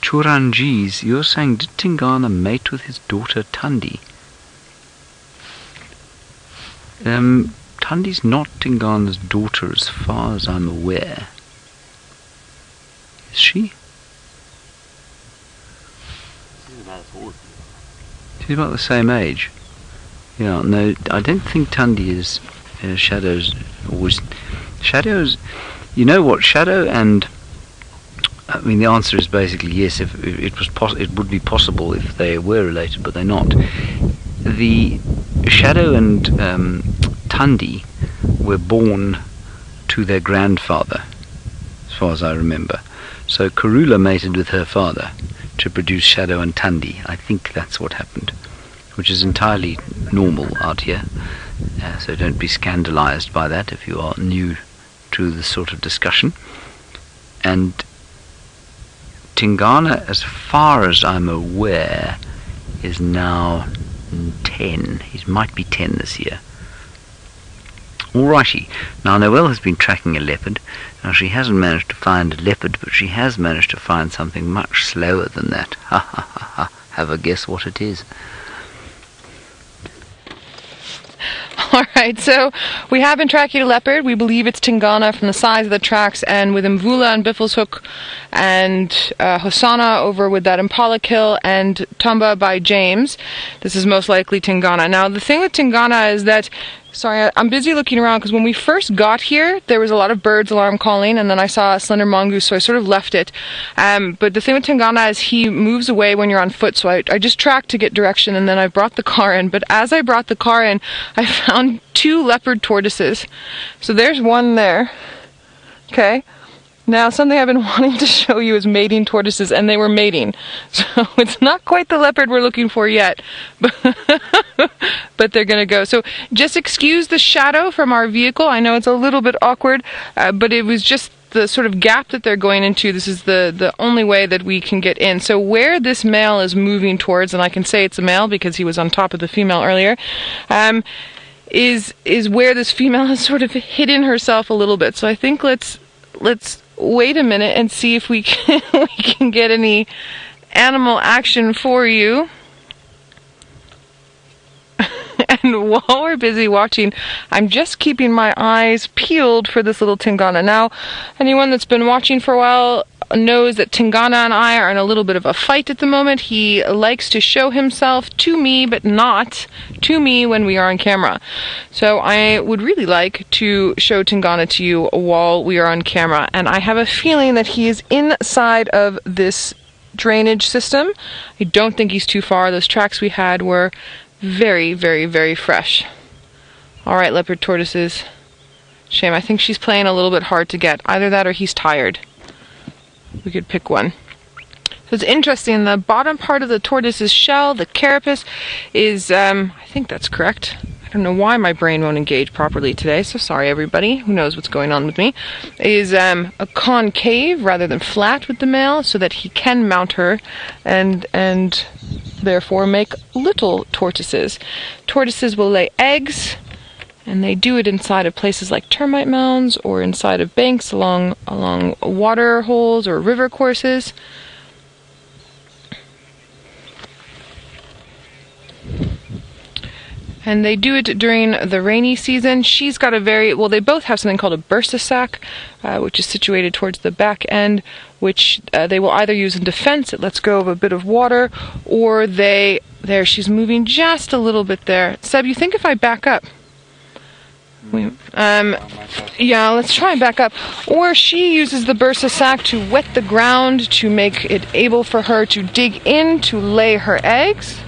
Churanjis, you're saying, did Tingana mate with his daughter Tundi? Tundi's not Tingana's daughter as far as I'm aware. Is she? She's about the same age. Yeah, no, I don't think Tundi is Shadow's. Shadow's. You know what? Shadow and. I mean, the answer is basically yes. If it was it would be possible if they were related, but they're not. The Shadow and Tundi were born to their grandfather, as far as I remember. So Karula mated with her father to produce Shadow and Tundi. I think that's what happened, which is entirely normal out here. So don't be scandalized by that if you are new to this sort of discussion. And Tingana, as far as I'm aware, is now 10. He might be 10 this year. Alrighty. Now Noelle has been tracking a leopard. Now she hasn't managed to find a leopard, but she has managed to find something much slower than that. Ha ha ha ha. Have a guess what it is. Alright, so we have been tracking a leopard. We believe it's Tingana from the size of the tracks, and with Mvula and Biffleshoek and Hosanna over with that Impala kill and Thamba by James, this is most likely Tingana. Now the thing with Tingana is that, sorry, I'm busy looking around because when we first got here there was a lot of birds alarm calling, and then I saw a slender mongoose, so I sort of left it. But the thing with Tingana is he moves away when you're on foot, so I just tracked to get direction, and then I brought the car in. But as I brought the car in, I found 2 leopard tortoises. So there's one there. Okay. Now something I've been wanting to show you is mating tortoises, and they were mating. So it's not quite the leopard we're looking for yet, but they're gonna go. So just excuse the shadow from our vehicle. I know it's a little bit awkward, but it was just the sort of gap that they're going into. This is the only way that we can get in. So where this male is moving towards, and I can say it's a male because he was on top of the female earlier, is where this female has sort of hidden herself a little bit. So I think let's wait a minute and see if we can get any animal action for you. And while we're busy watching, I'm just keeping my eyes peeled for this little Tingana. Now, anyone that's been watching for a while knows that Tingana and I are in a little bit of a fight at the moment. He likes to show himself to me, but not to me when we are on camera. So I would really like to show Tingana to you while we are on camera. And I have a feeling that he is inside of this drainage system. I don't think he's too far. Those tracks we had were very, very, very fresh. Alright, leopard tortoises. Shame, I think she's playing a little bit hard to get. Either that or he's tired. We could pick one. So it's interesting, the bottom part of the tortoise's shell, the carapace, is, I think that's correct. I don't know why my brain won't engage properly today, so sorry everybody, who knows what's going on with me, is a concave rather than flat with the male, so that he can mount her and therefore make little tortoises. Tortoises will lay eggs, and they do it inside of places like termite mounds or inside of banks along water holes or river courses. And they do it during the rainy season. She's got a they both have something called a bursa sac, which is situated towards the back end, which they will either use in defense, it lets go of a bit of water, or she's moving just a little bit there. Seb, you think if I back up? Yeah, let's try and back up. Or she uses the bursa sac to wet the ground to make it able for her to dig in to lay her eggs.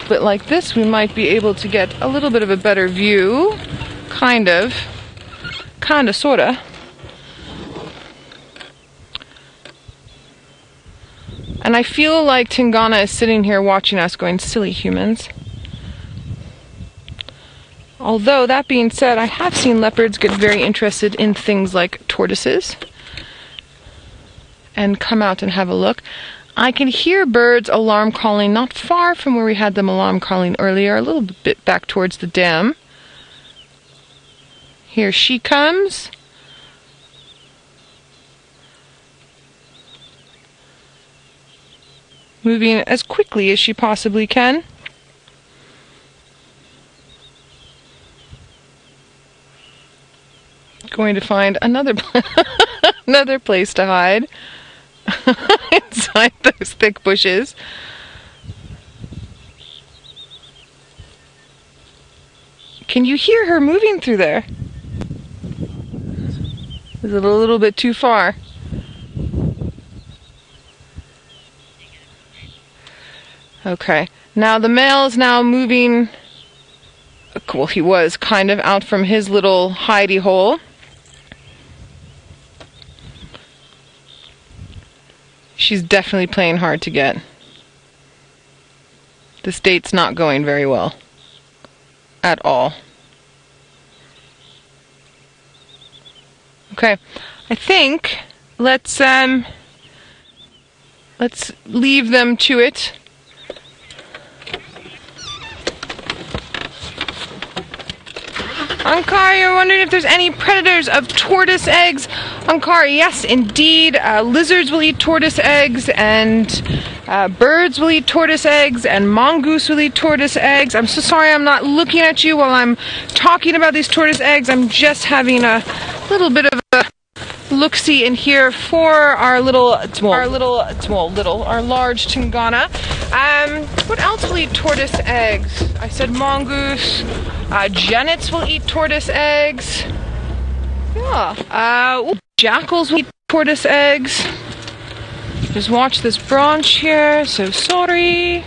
But like this, we might be able to get a little bit of a better view. Kind of, sorta. And I feel like Tingana is sitting here watching us going, silly humans. Although, that being said, I have seen leopards get very interested in things like tortoises and come out and have a look. I can hear birds alarm calling not far from where we had them alarm calling earlier, a little bit back towards the dam. Here she comes. moving as quickly as she possibly can. Going to find another another place to hide inside those thick bushes. Can you hear her moving through there? Is it a little bit too far? Okay, now the male is now moving, well, he was kind of out from his little hidey hole. She's definitely playing hard to get. This date's not going very well. At all. Okay, I think let's leave them to it. Ankar, you're wondering if there's any predators of tortoise eggs. Ankar, yes, indeed. Lizards will eat tortoise eggs, and birds will eat tortoise eggs, and mongoose will eat tortoise eggs. I'm so sorry I'm not looking at you while I'm talking about these tortoise eggs. I'm just having a little bit of a look-see in here for our large Tingana. What else will eat tortoise eggs? I said mongoose. Genets will eat tortoise eggs. Yeah. Jackals will eat tortoise eggs. Just watch this branch here. So sorry.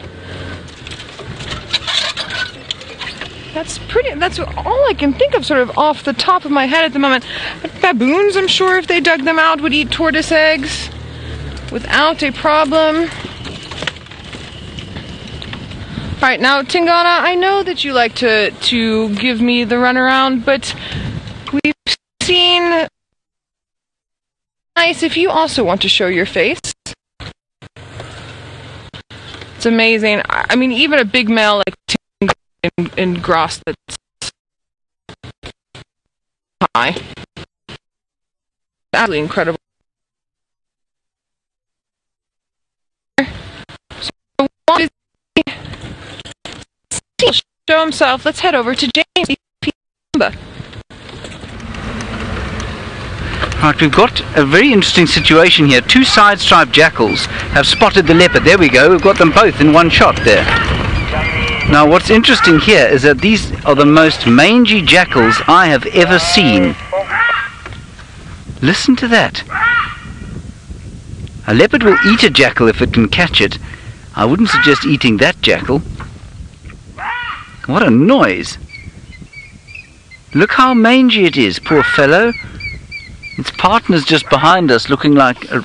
That's all I can think of sort of off the top of my head at the moment. But baboons, I'm sure if they dug them out, would eat tortoise eggs without a problem. Alright, now Tingana, I know that you like to give me the runaround, but we've seen nice if you also want to show your face. It's amazing. I mean, even a big male like Tingana in grass that's high. Absolutely incredible. So what is show himself. Let's head over to James. Right, we've got a very interesting situation here. Two side-striped jackals have spotted the leopard. There we go. We've got them both in one shot there. Now, what's interesting here is that these are the most mangy jackals I have ever seen. Listen to that. A leopard will eat a jackal if it can catch it. I wouldn't suggest eating that jackal. What a noise! Look how mangy it is, poor fellow. Its partner's just behind us, looking like a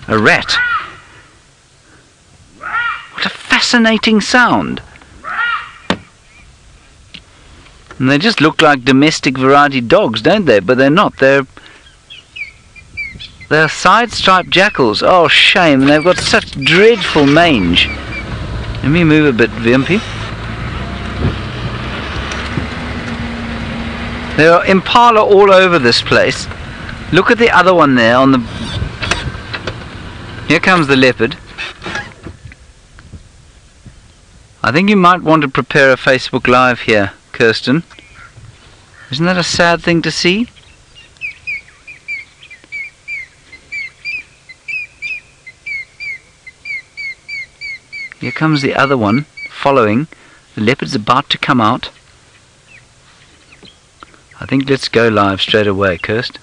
rat. What a fascinating sound. And they just look like domestic variety dogs, don't they? But they're not. They're side-striped jackals. Oh, shame. They've got such dreadful mange. Let me move a bit, Vimpy. There are impala all over this place. Look at the other one there on the... Here comes the leopard. I think you might want to prepare a Facebook Live here, Kirsten. Isn't that a sad thing to see? Here comes the other one, following. The leopard's about to come out. I think let's go live straight away, Kirst.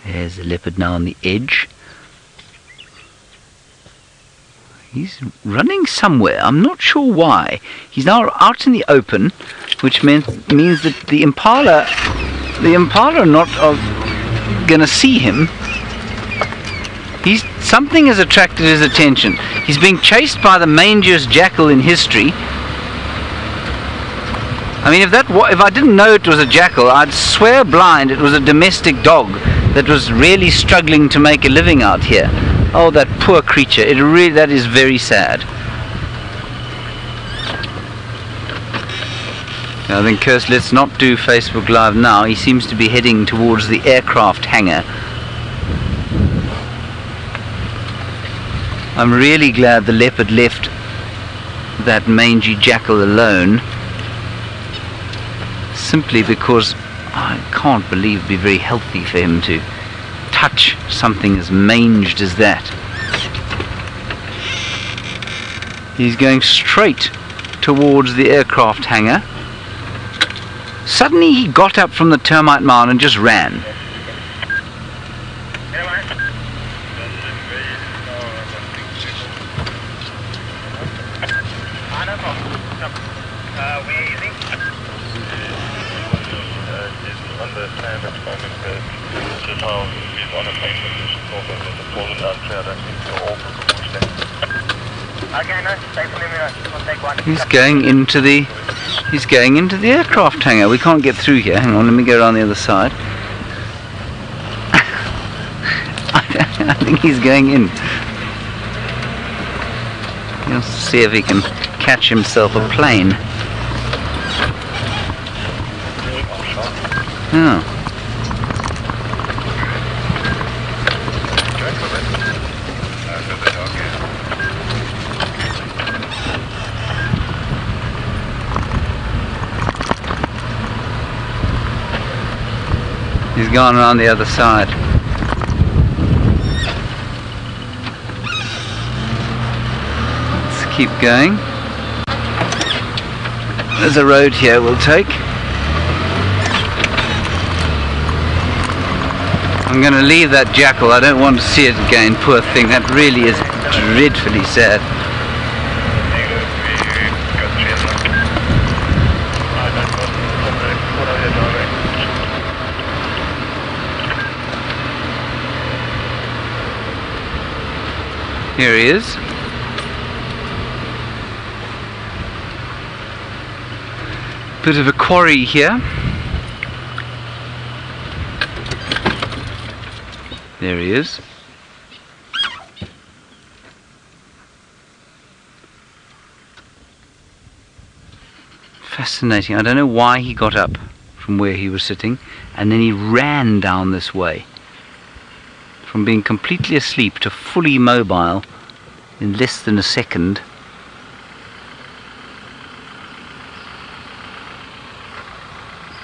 There's the leopard now on the edge. He's running somewhere. I'm not sure why. He's now out in the open, which means that the impala are not going to see him. Something has attracted his attention. He's being chased by the mangiest jackal in history. I mean, if I didn't know it was a jackal, I'd swear blind it was a domestic dog that was really struggling to make a living out here. Oh, that poor creature. That is very sad. I think, Kirst, let's not do Facebook Live now. He seems to be heading towards the aircraft hangar. I'm really glad the leopard left that mangy jackal alone, simply because I can't believe it'd be very healthy for him to touch something as manged as that. He's going straight towards the aircraft hangar. Suddenly he got up from the termite mound and just ran. He's going into the aircraft hangar. We can't get through here. Hang on, let me go around the other side. I think he's going in. He'll see if he can catch himself a plane. Oh. He's gone around the other side. Let's keep going. There's a road here we'll take. I'm going to leave that jackal. I don't want to see it again, poor thing. That really is dreadfully sad. Here he is. Bit of a quarry here. There he is. Fascinating. I don't know why he got up from where he was sitting and then he ran down this way. From being completely asleep to fully mobile in less than a second.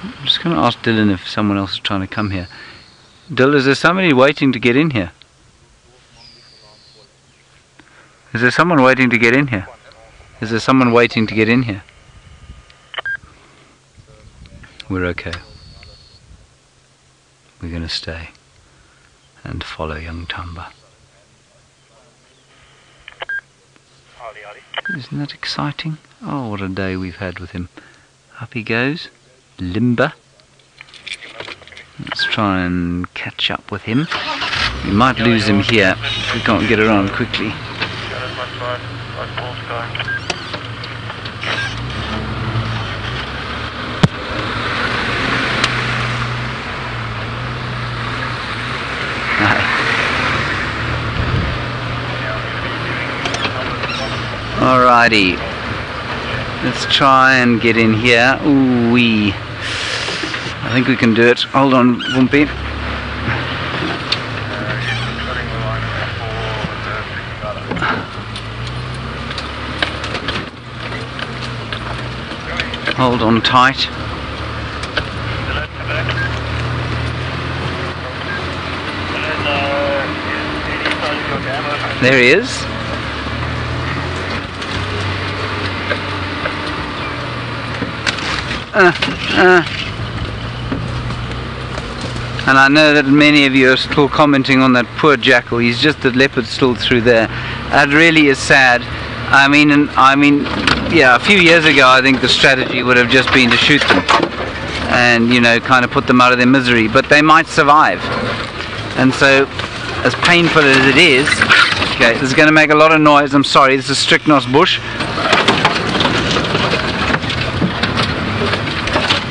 I'm just going to ask Dylan if someone else is trying to come here. Dylan, is there somebody waiting to get in here? Is there someone waiting to get in here? Is there someone waiting to get in here? We're okay. We're going to stay and follow young Thamba. Isn't that exciting? Oh, what a day we've had with him. Up he goes. Limber. Let's try and catch up with him. We might lose him here if we can't get around quickly. Alrighty, let's try and get in here. Ooh wee. I think we can do it. Hold on, Wumpy. Hold on tight. There he is. And I know that many of you are still commenting on that poor jackal. He's just the leopard still through there. That really is sad. I mean, yeah, a few years ago I think the strategy would have just been to shoot them and, you know, kind of put them out of their misery, but they might survive. And so, as painful as it is, okay, this is going to make a lot of noise, I'm sorry, this is Strychnos bush.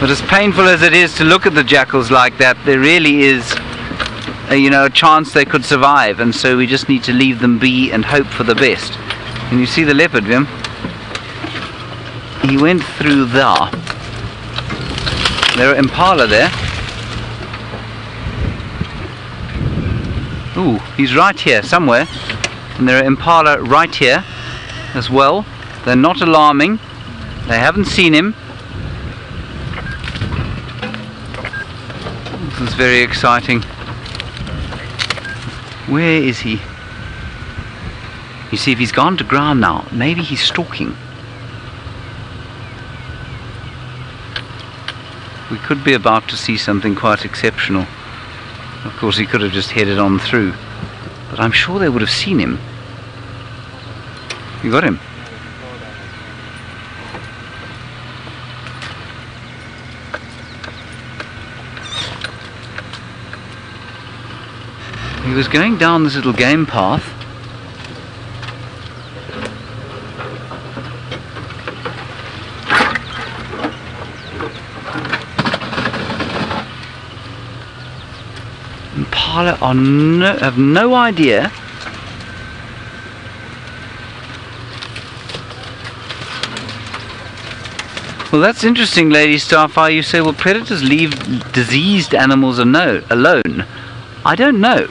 But as painful as it is to look at the jackals like that, there really is a chance they could survive, and so we just need to leave them be and hope for the best. And you see the leopard, Wim? He went through there. There are impala there. Ooh, he's right here somewhere. And there are impala right here as well. They're not alarming. They haven't seen him. This is very exciting. Where is he? You see, if he's gone to ground now, maybe he's stalking. We could be about to see something quite exceptional. Of course, he could have just headed on through. But I'm sure they would have seen him. You got him? He was going down this little game path. Impala have no idea. Well, that's interesting, Lady Starfire. You say, well, predators leave diseased animals alone. I don't know.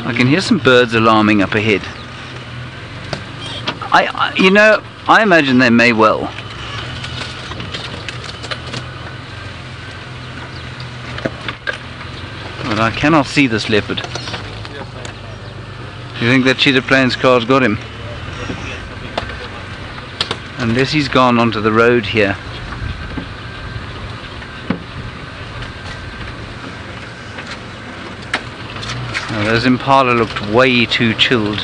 I can hear some birds alarming up ahead. You know, I imagine they may well. But I cannot see this leopard. You think that cheetah plains car's got him? Unless he's gone onto the road here. Now, those impala looked way too chilled.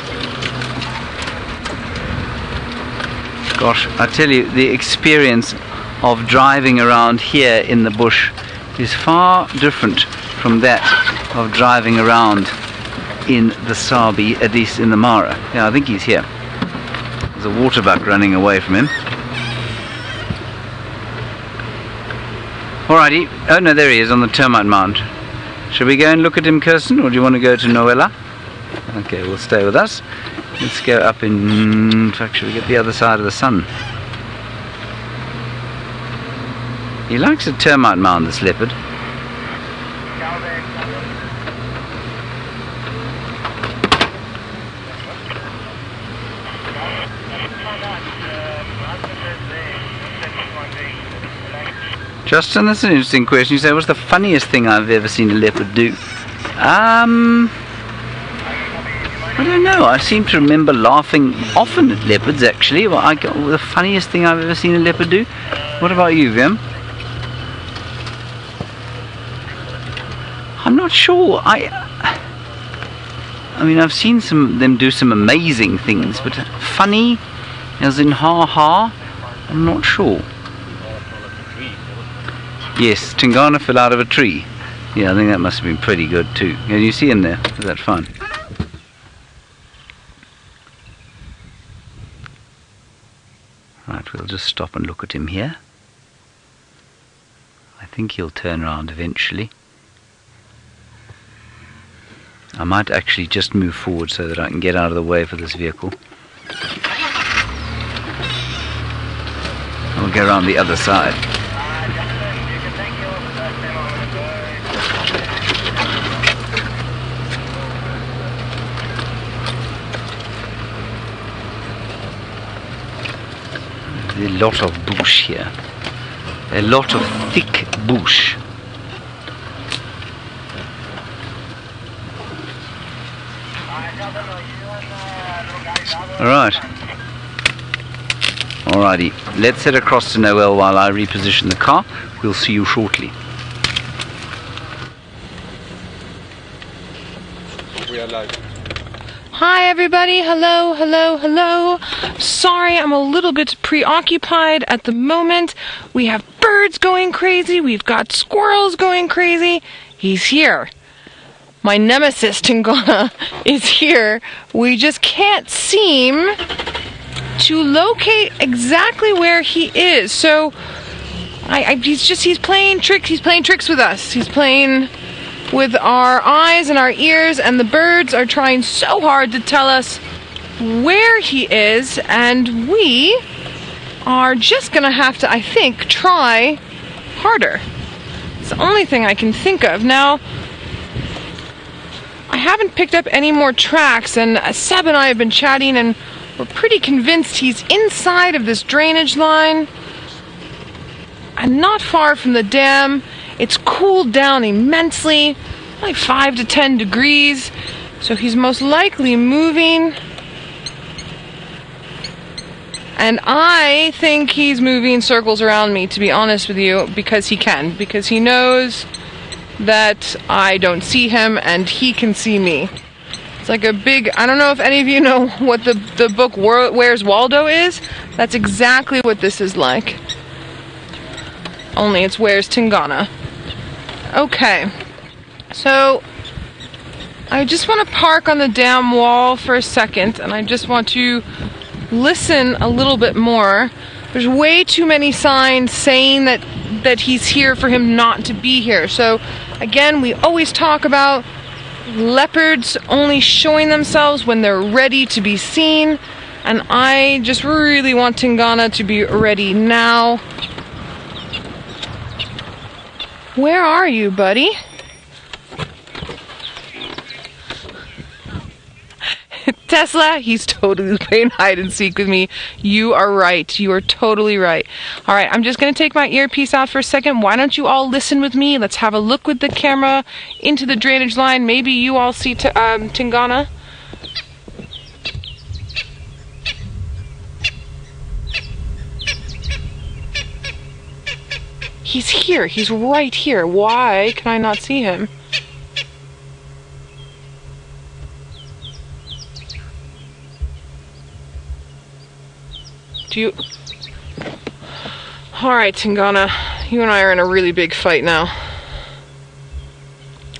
Gosh, I tell you, the experience of driving around here in the bush is far different from that of driving around in the Sabi, at least in the Mara. Yeah, I think he's here. There's a waterbuck running away from him. Alrighty. Oh no, there he is on the termite mound. Shall we go and look at him, Kirsten, or do you want to go to Noella? Okay, we'll stay with us. Let's go up in fact, should we get the other side of the sun? He likes a termite mound, this leopard. Justin, that's an interesting question. You say, what's the funniest thing I've ever seen a leopard do? I don't know. I seem to remember laughing often at leopards, actually. Well, the funniest thing I've ever seen a leopard do. What about you, Vim? I'm not sure. I mean, I've seen them do some amazing things, but funny, as in ha-ha, I'm not sure. Yes, Tingana fell out of a tree. Yeah, I think that must have been pretty good too. Can you see him there? Is that fun? Right, we'll just stop and look at him here. I think he'll turn around eventually. I might actually just move forward so that I can get out of the way for this vehicle. I'll go around the other side. A lot of bush here. A lot of thick bush. Alright. Alrighty. Let's head across to Noel while I reposition the car. We'll see you shortly. We are live. Hi everybody, hello, hello, hello. Sorry, I'm a little bit preoccupied at the moment. We have birds going crazy, we've got squirrels going crazy. He's here. My nemesis, Tingana, is here. We just can't seem to locate exactly where he is. So, he's playing tricks with us. He's playing with our eyes and our ears, and the birds are trying so hard to tell us where he is, and we are just gonna have to, I think, try harder. the only thing I can think of. Now, I haven't picked up any more tracks, and Seb and I have been chatting, and we're pretty convinced he's inside of this drainage line and not far from the dam. It's cooled down immensely, like 5 to 10 degrees, so he's most likely moving. And I think he's moving circles around me, to be honest with you, because he can. Because he knows that I don't see him and he can see me. It's like a big, I don't know if any of you know what the book Where's Waldo is. That's exactly what this is like. Only it's Where's Tingana. Okay. So, I just want to park on the dam wall for a second, and I just want to listen a little bit more. There's way too many signs saying that he's here for him not to be here. So again, we always talk about leopards only showing themselves when they're ready to be seen, and I just really want Tingana to be ready now. Where are you, buddy? Tesla, he's totally playing hide and seek with me. You are right. You are totally right. All right, I'm just going to take my earpiece out for a second. Why don't you all listen with me? Let's have a look with the camera into the drainage line. Maybe you all see Tingana. He's here. He's right here. Why can I not see him? Alright, Tingana, you and I are in a really big fight now.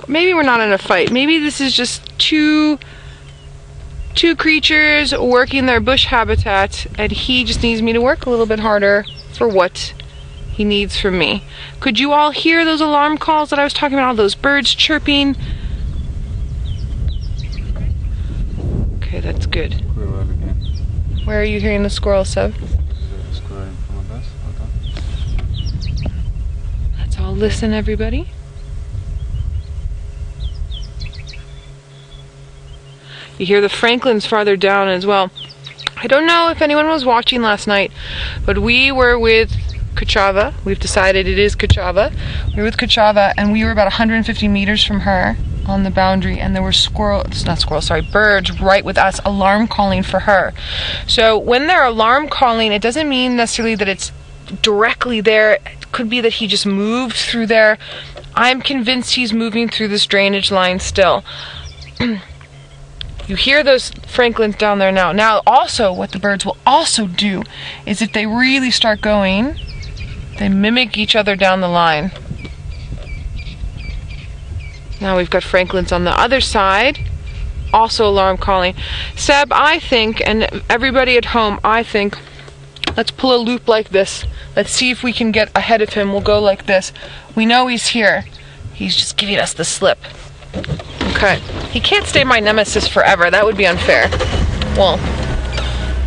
Maybe we're not in a fight. Maybe this is just two creatures working their bush habitat, and he just needs me to work a little bit harder for what he needs from me. Could you all hear those alarm calls that I was talking about? All those birds chirping? Okay, that's good. Where are you hearing the squirrel, Seb? Let's all listen, everybody. You hear the francolins farther down as well. I don't know if anyone was watching last night, but we were with Kachava. We've decided it is Kachava. We were with Kachava, and we were about 150 meters from her on the boundary, and there were birds right with us alarm calling for her. So when they're alarm calling, it doesn't mean necessarily that it's directly there. It could be that he just moved through there. I'm convinced he's moving through this drainage line still. You hear those francolins down there now. Now also what the birds will also do is if they really start going, they mimic each other down the line. Now we've got francolins on the other side, also alarm calling. Seb, I think, and everybody at home, I think, let's pull a loop like this. Let's see if we can get ahead of him. We'll go like this. We know he's here. He's just giving us the slip. Okay. He can't stay my nemesis forever. That would be unfair. Well,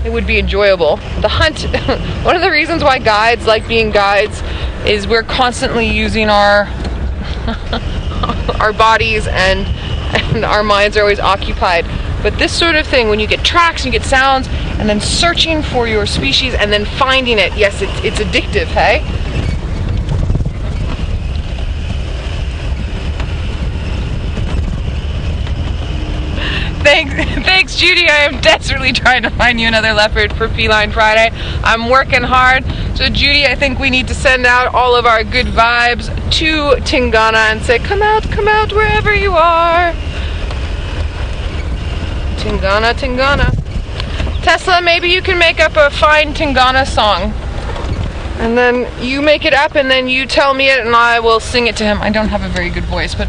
it would be enjoyable. The hunt, one of the reasons why guides like being guides is we're constantly using our bodies and our minds are always occupied. But this sort of thing, when you get tracks and you get sounds and then searching for your species and then finding it, yes, it's addictive, hey? Thanks, Judy. I am desperately trying to find you another leopard for Feline Friday. I'm working hard. So Judy, I think we need to send out all of our good vibes to Tingana and say, come out, wherever you are. Tingana, Tingana. Tesla, maybe you can make up a fine Tingana song. And then you make it up and then you tell me it and I will sing it to him. I don't have a very good voice, but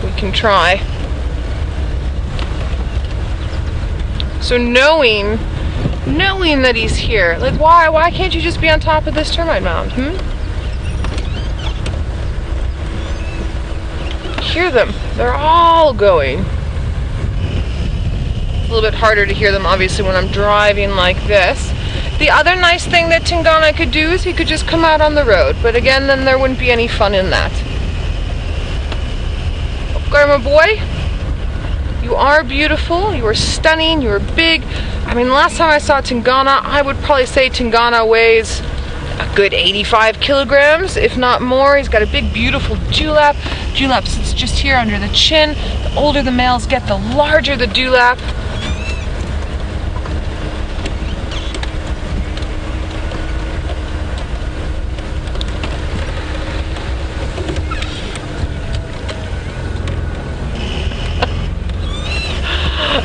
we can try. So knowing that he's here, like why can't you just be on top of this termite mound? Hear them. They're all going. It's a little bit harder to hear them obviously when I'm driving like this. The other nice thing that Tingana could do is he could just come out on the road, but again then there wouldn't be any fun in that. Grandma boy. You are beautiful, you are stunning, you are big. I mean, last time I saw Tingana, I would probably say Tingana weighs a good 85 kilograms, if not more. He's got a big, beautiful dewlap. Dewlap sits just here under the chin. The older the males get, the larger the dewlap.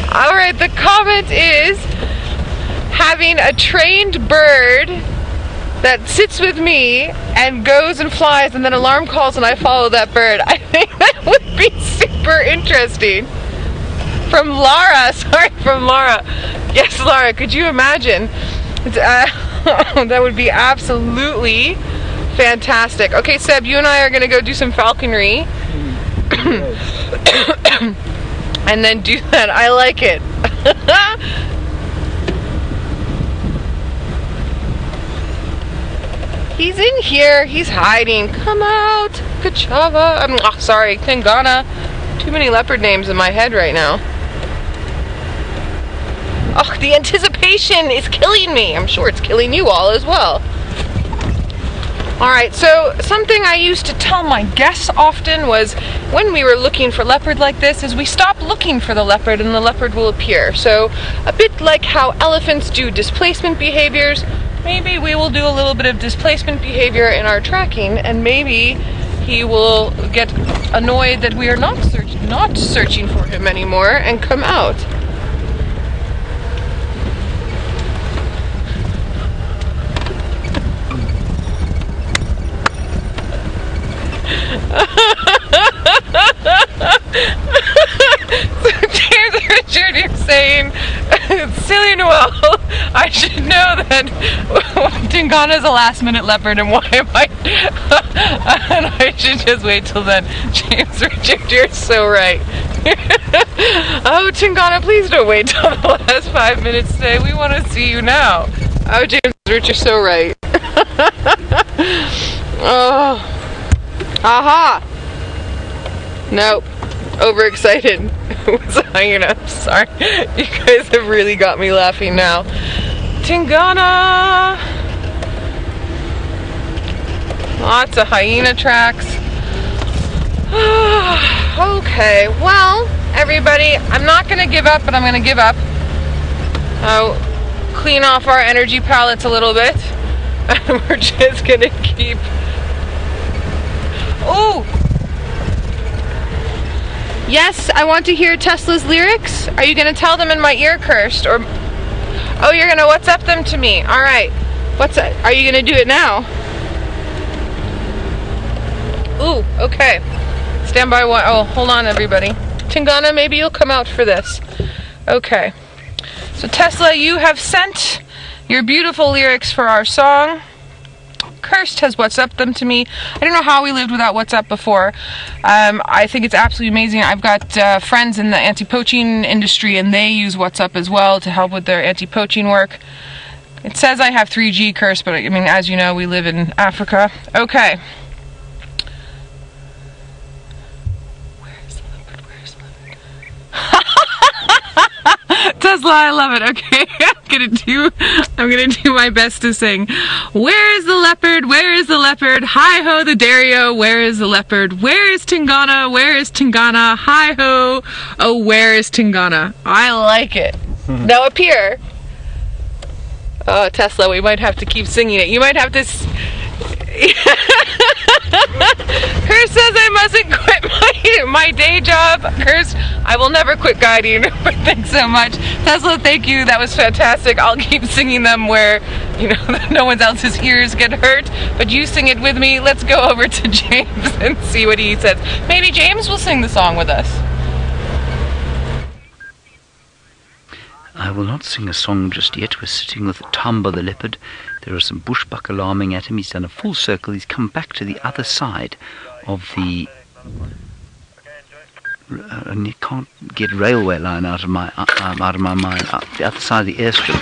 Alright, the comment is having a trained bird that sits with me and goes and flies and then alarm calls and I follow that bird. I think that would be super interesting. From Laura, sorry, from Laura. Yes, Laura, could you imagine? That would be absolutely fantastic. Okay, Seb, you and I are going to go do some falconry. And then do that. I like it. He's in here. He's hiding. Come out. Kachava. I'm sorry. Tingana. Too many leopard names in my head right now. Oh, the anticipation is killing me. I'm sure it's killing you all as well. Alright, so something I used to tell my guests often was when we were looking for leopard like this is we stop looking for the leopard and the leopard will appear. So a bit like how elephants do displacement behaviors, maybe we will do a little bit of displacement behavior in our tracking and maybe he will get annoyed that we are not searching for him anymore and come out. James Richard, you're saying, silly Noel, I should know that Tingana is a last minute leopard and why am I, and I should just wait till then. James Richard, you're so right. Oh, Tingana, please don't wait till the last 5 minutes today. We want to see you now. Oh, James Richard, you're so right. Oh. Aha! Nope. Overexcited. It was a hyena. Sorry. You guys have really got me laughing now. Tingana! Lots of hyena tracks. Okay, well, everybody, I'm not going to give up, but I'm going to give up. I'll clean off our energy palettes a little bit. And we're just going to keep... Oh! Yes, I want to hear Tesla's lyrics. Are you going to tell them in my ear, Kirst? Or oh, you're going to WhatsApp them to me. All right. What's that? Are you going to do it now? Ooh, okay. Stand by one. Oh, hold on, everybody. Tingana, maybe you'll come out for this. Okay. So Tesla, you have sent your beautiful lyrics for our song. Kirst has WhatsApped them to me. I don't know how we lived without WhatsApp before. I think it's absolutely amazing. I've got friends in the anti-poaching industry and they use WhatsApp as well to help with their anti-poaching work. It says I have 3G, Kirst, but I mean, as you know, we live in Africa. Okay. Where's the leopard? Where's the leopard? Tesla, I love it. Okay, I'm gonna do my best to sing. Where is the leopard? Where is the leopard? Hi ho, the Dario. Where is the leopard? Where is Tingana? Where is Tingana? Hi ho. Oh, where is Tingana? I like it. Now appear. Oh, Tesla, we might have to keep singing it. You might have to. Kirst says I mustn't quit my day job. Kirst, I will never quit guiding. But thanks so much. Tesla, thank you. That was fantastic. I'll keep singing them where, you know, no one else's ears get hurt. But you sing it with me. Let's go over to James and see what he says. Maybe James will sing the song with us. I will not sing a song just yet. We're sitting with Thamba the leopard. There are some bushbuck alarming at him. He's done a full circle. He's come back to the other side of the... and you can't get railway line out of my mind. The other side of the airstrip.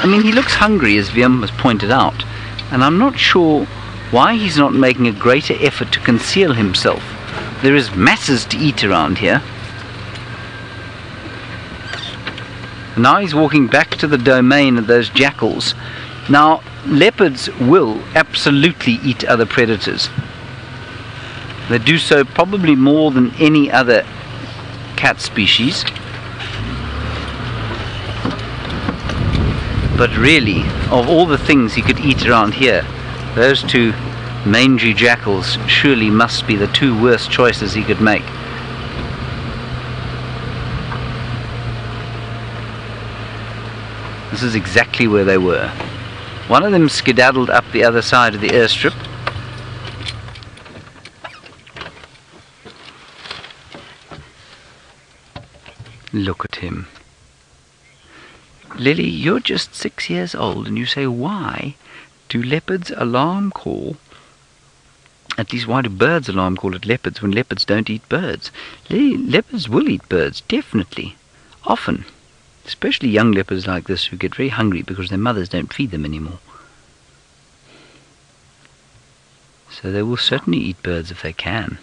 I mean, he looks hungry, as Viam has pointed out. And I'm not sure why he's not making a greater effort to conceal himself There is masses to eat around here. Now he's walking back to the domain of those jackals. Now, leopards will absolutely eat other predators. They do so probably more than any other cat species. But really, of all the things he could eat around here, those two mangy jackals surely must be the two worst choices he could make. This is exactly where they were. One of them skedaddled up the other side of the airstrip. Look at him. Lily, you're just 6 years old and you say, why do leopards alarm call? At least why do birds alarm call at leopards when leopards don't eat birds? Lily, leopards will eat birds, definitely. Often. Especially young leopards like this who get very hungry because their mothers don't feed them anymore. So they will certainly eat birds if they can.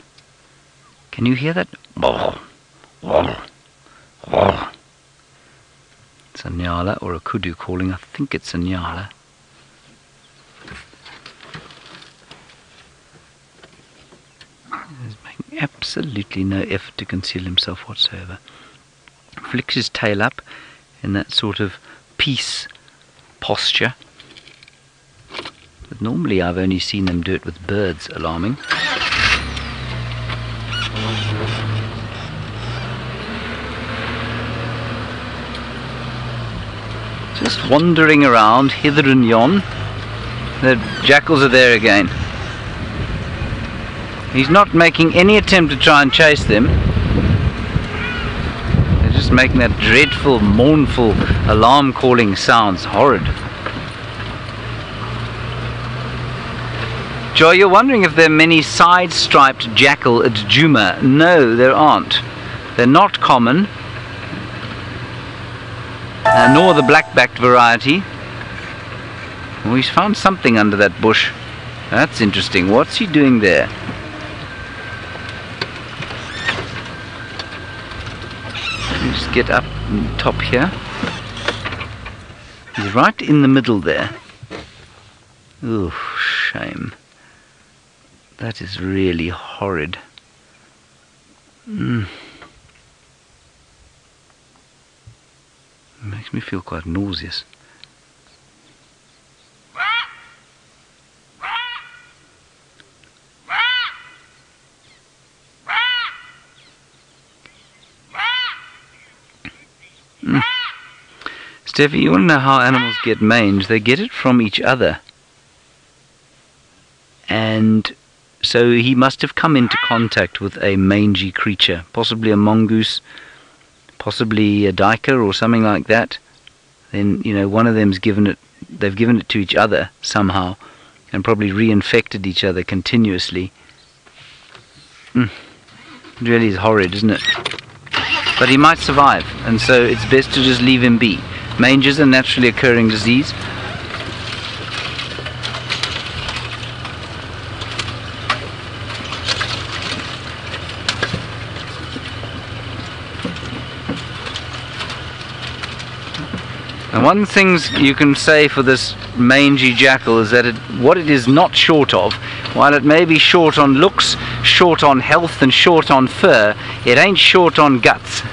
Can you hear that? It's a nyala or a kudu calling. I think it's a nyala. He's making absolutely no effort to conceal himself whatsoever. Flicks his tail up in that sort of peace posture. But normally I've only seen them do it with birds alarming. Just wandering around hither and yon. The jackals are there again. He's not making any attempt to try and chase them. They're just making that dreadful, mournful alarm calling sounds. Horrid. Joy, you're wondering if there are many side-striped jackal at Djuma. No, there aren't. They're not common. Nor the black-backed variety. Oh, he's found something under that bush. That's interesting. What's he doing there? Just get up on top here. He's right in the middle there. Oh, shame. That is really horrid. It makes me feel quite nauseous. Steffi, you want to know how animals get mange? They get it from each other. And so he must have come into contact with a mangy creature, possibly a mongoose, possibly a duiker or something like that. Then, you know, one of them's given it, they've given it to each other somehow and probably reinfected each other continuously. It really is horrid, isn't it? But he might survive, and so it's best to just leave him be. Mange is a naturally occurring disease. And one of the things you can say for this mangy jackal is that what it is not short of, while it may be short on looks, short on health and short on fur, it ain't short on guts.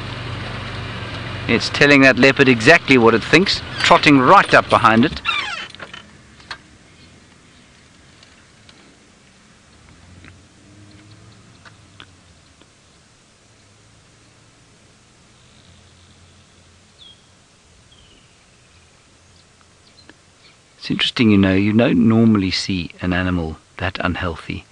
It's telling that leopard exactly what it thinks, trotting right up behind it. It's interesting, you don't normally see an animal that unhealthy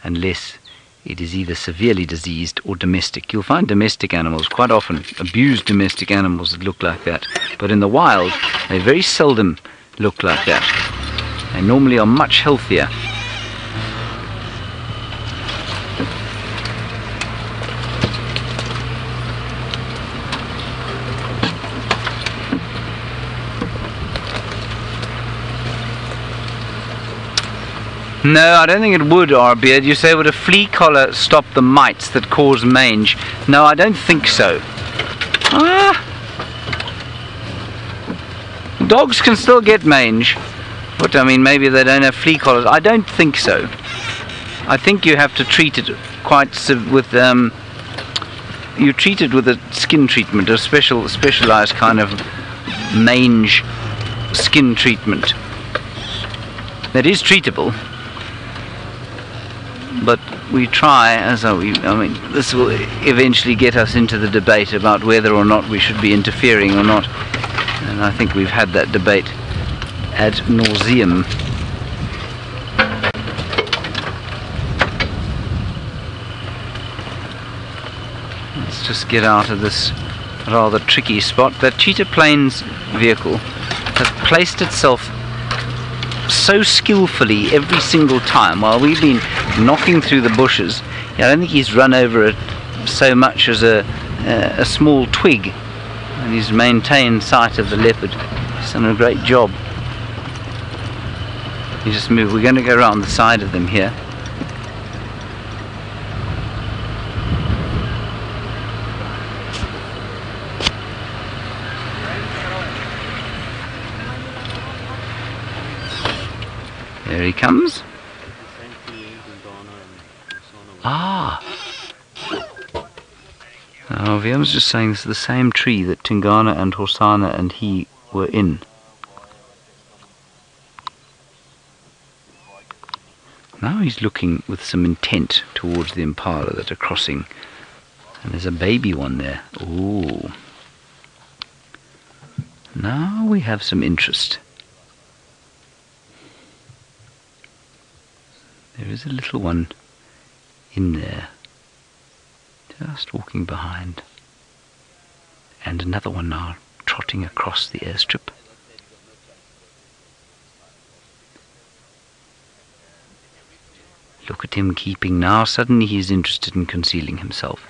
unless it is either severely diseased or domestic. You'll find domestic animals, quite often abused domestic animals, that look like that. But in the wild, they very seldom look like that. They normally are much healthier. No, I don't think it would, Beard. You say, would a flea collar stop the mites that cause mange? No, I don't think so. Dogs can still get mange. But I mean, maybe they don't have flea collars. I don't think so. I think you have to treat it quite with you treat it with a skin treatment, a specialized kind of mange skin treatment. That is treatable. But we try, I mean, this will eventually get us into the debate about whether or not we should be interfering or not. And I think we've had that debate ad nauseum. Let's just get out of this rather tricky spot. That Cheetah Plains vehicle has placed itself so skillfully every single time while we've been knocking through the bushes. I don't think he's run over it so much as a small twig, and he's maintained sight of the leopard. He's done a great job. You just move. We're going to go around the side of them here. There he comes. Ah! Oh, Viam's just saying this is the same tree that Tingana and Horsana and he were in. Now he's looking with some intent towards the impala that are crossing. And there's a baby one there. Ooh. Now we have some interest. There is a little one in there, just walking behind. And another one now trotting across the airstrip. Look at him keeping now. Suddenly he's interested in concealing himself.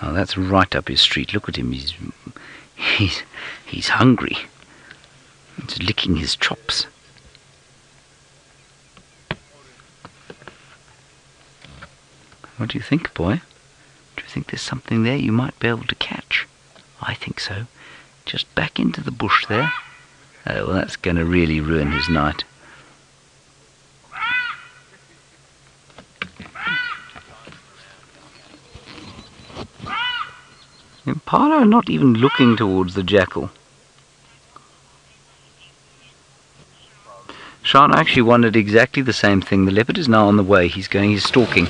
Now that's right up his street. Look at him. He's hungry. He's licking his chops. What do you think, boy? Do you think there's something there you might be able to catch? I think so. Just back into the bush there. Oh, well, that's going to really ruin his night. The impala are not even looking towards the jackal. Sean actually wanted exactly the same thing. The leopard is now on the way. He's stalking.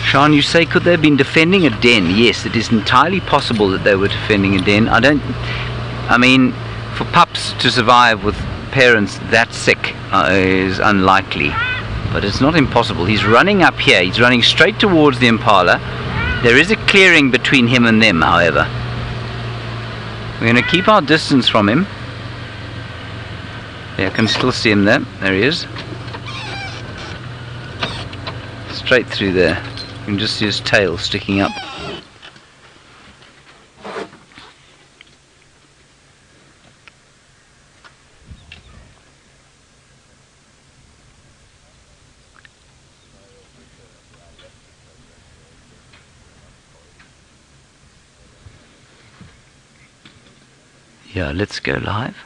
Sean, you say, could they have been defending a den? Yes, it is entirely possible that they were defending a den. I mean, for pups to survive with parents that sick is unlikely. But it's not impossible. He's running up here. He's running straight towards the impala. There is a clearing between him and them, however. We're going to keep our distance from him. Yeah, I can still see him there. There he is. Straight through there. You can just see his tail sticking up. Yeah, let's go live.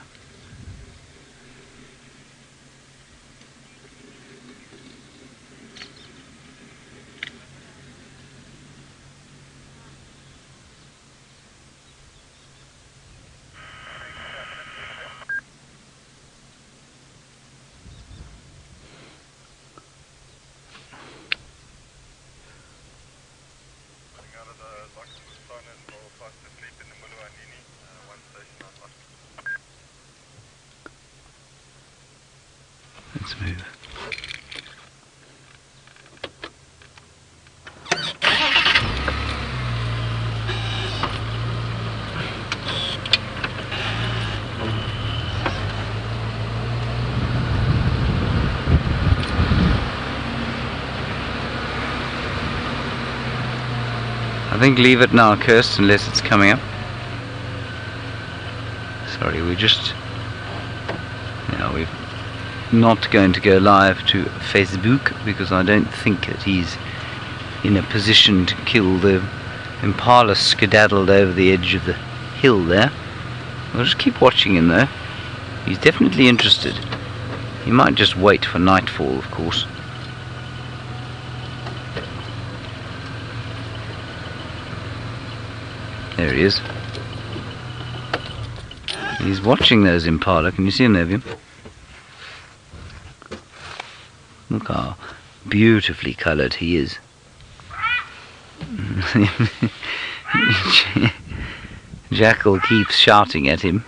Let's move. I think leave it now, Kirst, unless it's coming up. Sorry, we're just... we're not going to go live to Facebook because I don't think that he's in a position to kill the impala skedaddled over the edge of the hill there. We'll just keep watching him though. He's definitely interested. He might just wait for nightfall, of course. There he is. He's watching those impala. Can you see him there, Vim? Look how beautifully coloured he is. Jackal keeps shouting at him.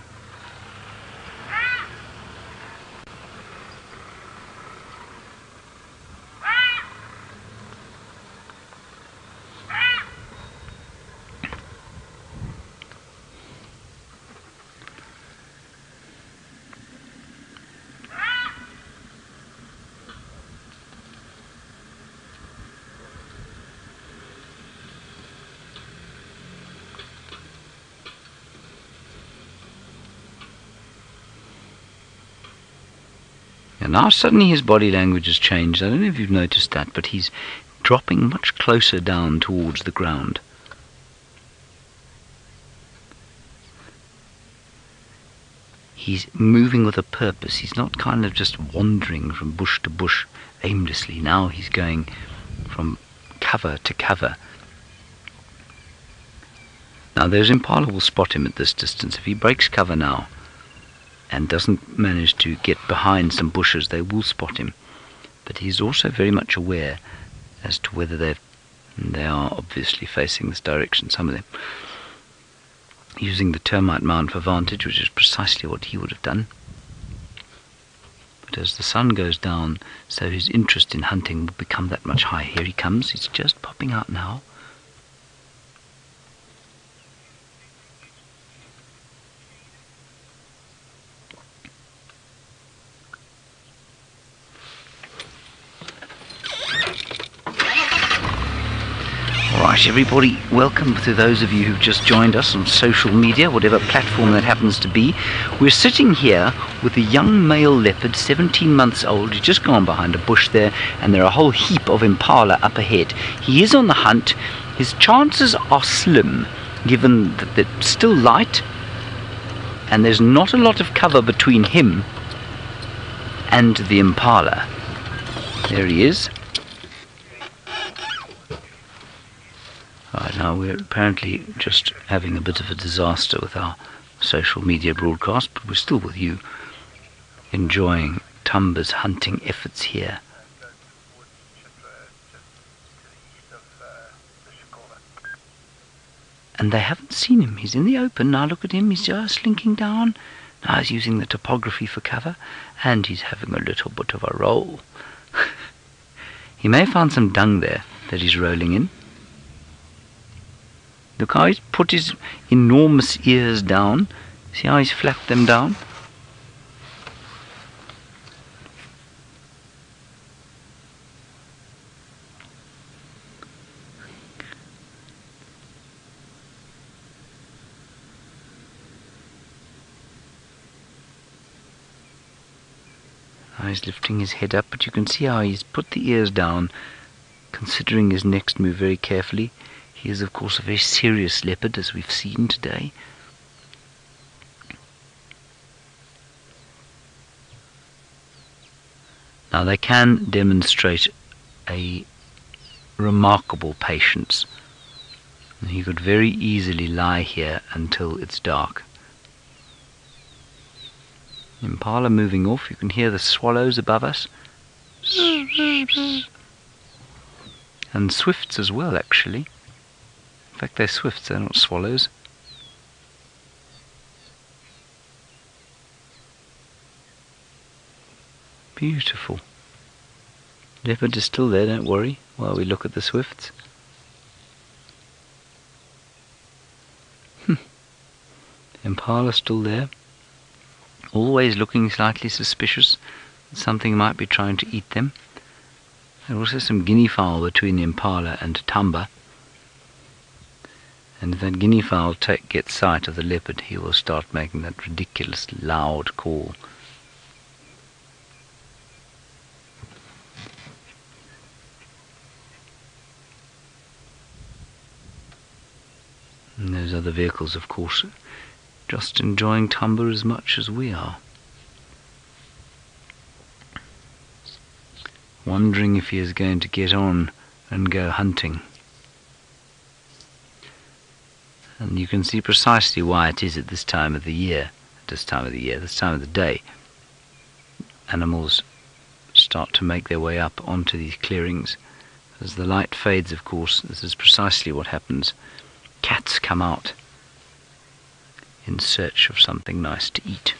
And now suddenly his body language has changed. I don't know if you've noticed that, but he's dropping much closer down towards the ground. He's moving with a purpose. He's not kind of just wandering from bush to bush aimlessly. Now he's going from cover to cover. Now those impala will spot him at this distance. If he breaks cover now and doesn't manage to get behind some bushes, they will spot him. But he's also very much aware as to whether they are obviously facing this direction, some of them. Using the termite mound for vantage, which is precisely what he would have done. But as the sun goes down, so his interest in hunting will become that much higher. Here he comes, he's just popping out now. Alright everybody, welcome to those of you who've just joined us on social media, whatever platform that happens to be. We're sitting here with a young male leopard, 17 months old. He's just gone behind a bush there, and there are a whole heap of impala up ahead. He is on the hunt. His chances are slim, given that it's still light, and there's not a lot of cover between him and the impala. There he is. Right, now we're apparently just having a bit of a disaster with our social media broadcast, but we're still with you, enjoying Thamba's hunting efforts here. And they haven't seen him. He's in the open. Now look at him. He's just slinking down. Now he's using the topography for cover, and he's having a little bit of a roll. He may have found some dung there that he's rolling in. Look how he's put his enormous ears down. See how he's flapped them down? Now he's lifting his head up, but you can see how he's put the ears down, considering his next move very carefully. He is, of course, a very serious leopard, as we've seen today. Now, they can demonstrate a remarkable patience. And he could very easily lie here until it's dark. Impala moving off. You can hear the swallows above us. And swifts as well, actually. In fact, they're swifts, they're not swallows. Beautiful. Leopard is still there, don't worry, while we look at the swifts. Impala still there. Always looking slightly suspicious that something might be trying to eat them. There are also some guinea fowl between Impala and Thamba. And if that guinea fowl gets sight of the leopard, he will start making that ridiculous loud call. And those other vehicles, of course, just enjoying Thamba as much as we are. Wondering if he is going to get on and go hunting. And you can see precisely why it is at this time of the year, this time of the day, animals start to make their way up onto these clearings. As the light fades, of course, this is precisely what happens. Cats come out in search of something nice to eat.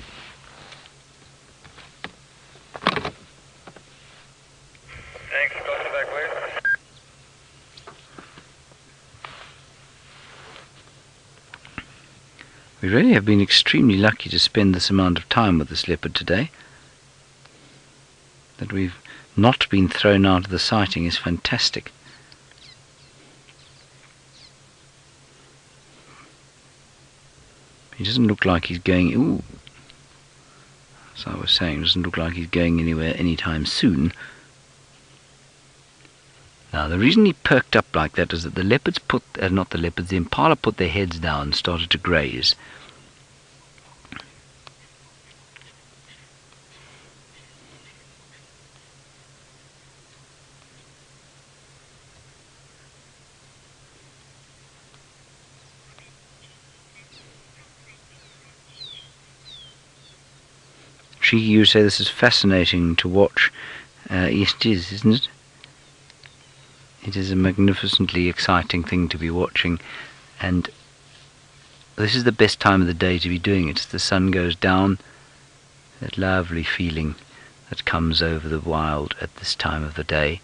Thanks, go to the back way. We really have been extremely lucky to spend this amount of time with this leopard today. That we've not been thrown out of the sighting is fantastic. He doesn't look like he's going... Ooh. As I was saying, doesn't look like he's going anywhere anytime soon. Now, the reason he perked up like that is that the leopards the impala put their heads down and started to graze. You say this is fascinating to watch. Yes, it is, isn't it? It is a magnificently exciting thing to be watching, and this is the best time of the day to be doing it. As the sun goes down, that lovely feeling that comes over the wild at this time of the day.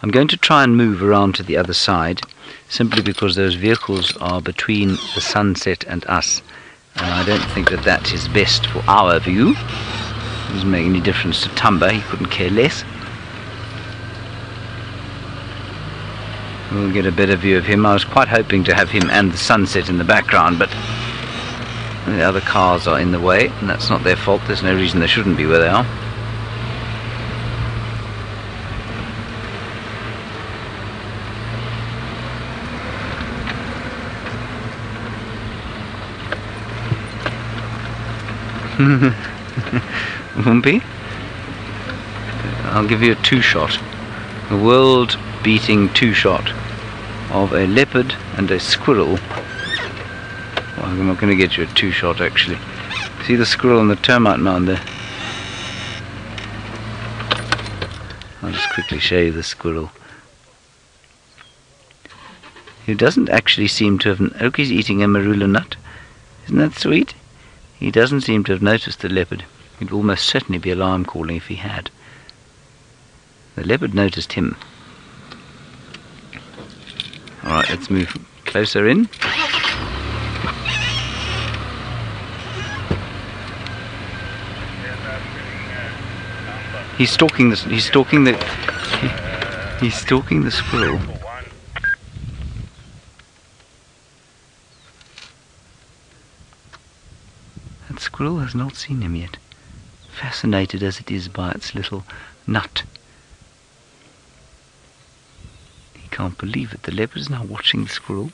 I'm going to try and move around to the other side, simply because those vehicles are between the sunset and us. And I don't think that that is best for our view. It doesn't make any difference to Thamba, he couldn't care less. We'll get a better view of him. I was quite hoping to have him and the sunset in the background, but the other cars are in the way, and that's not their fault. There's no reason they shouldn't be where they are. Wumpy, I'll give you a two-shot, a world-beating two-shot of a leopard and a squirrel. Well, I'm not going to get you a two-shot actually. See the squirrel and the termite mound there? I'll just quickly show you the squirrel. He doesn't actually seem to have... Look, he's eating a marula nut. Isn't that sweet? He doesn't seem to have noticed the leopard. He'd almost certainly be alarm calling if he had. The leopard noticed him. Alright, let's move closer in. He's stalking the squirrel. That squirrel has not seen him yet, fascinated as it is by its little nut. He can't believe it. The leopard is now watching the squirrel.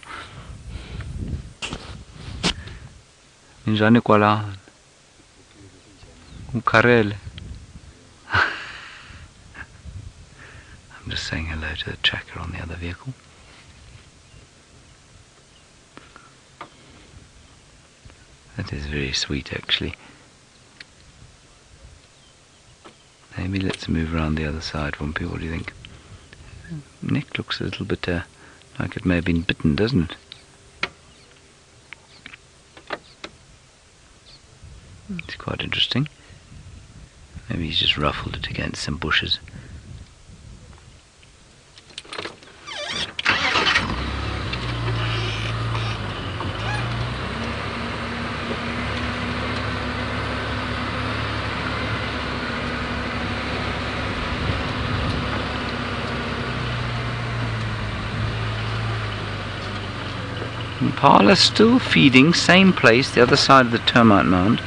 I'm just saying hello to the tracker on the other vehicle. That is very sweet actually. Maybe let's move around the other side, Wumpy. What do you think? Neck looks a little bit like it may have been bitten, doesn't it? It's quite interesting. Maybe he's just ruffled it against some bushes. Impala still feeding, same place, the other side of the termite mound.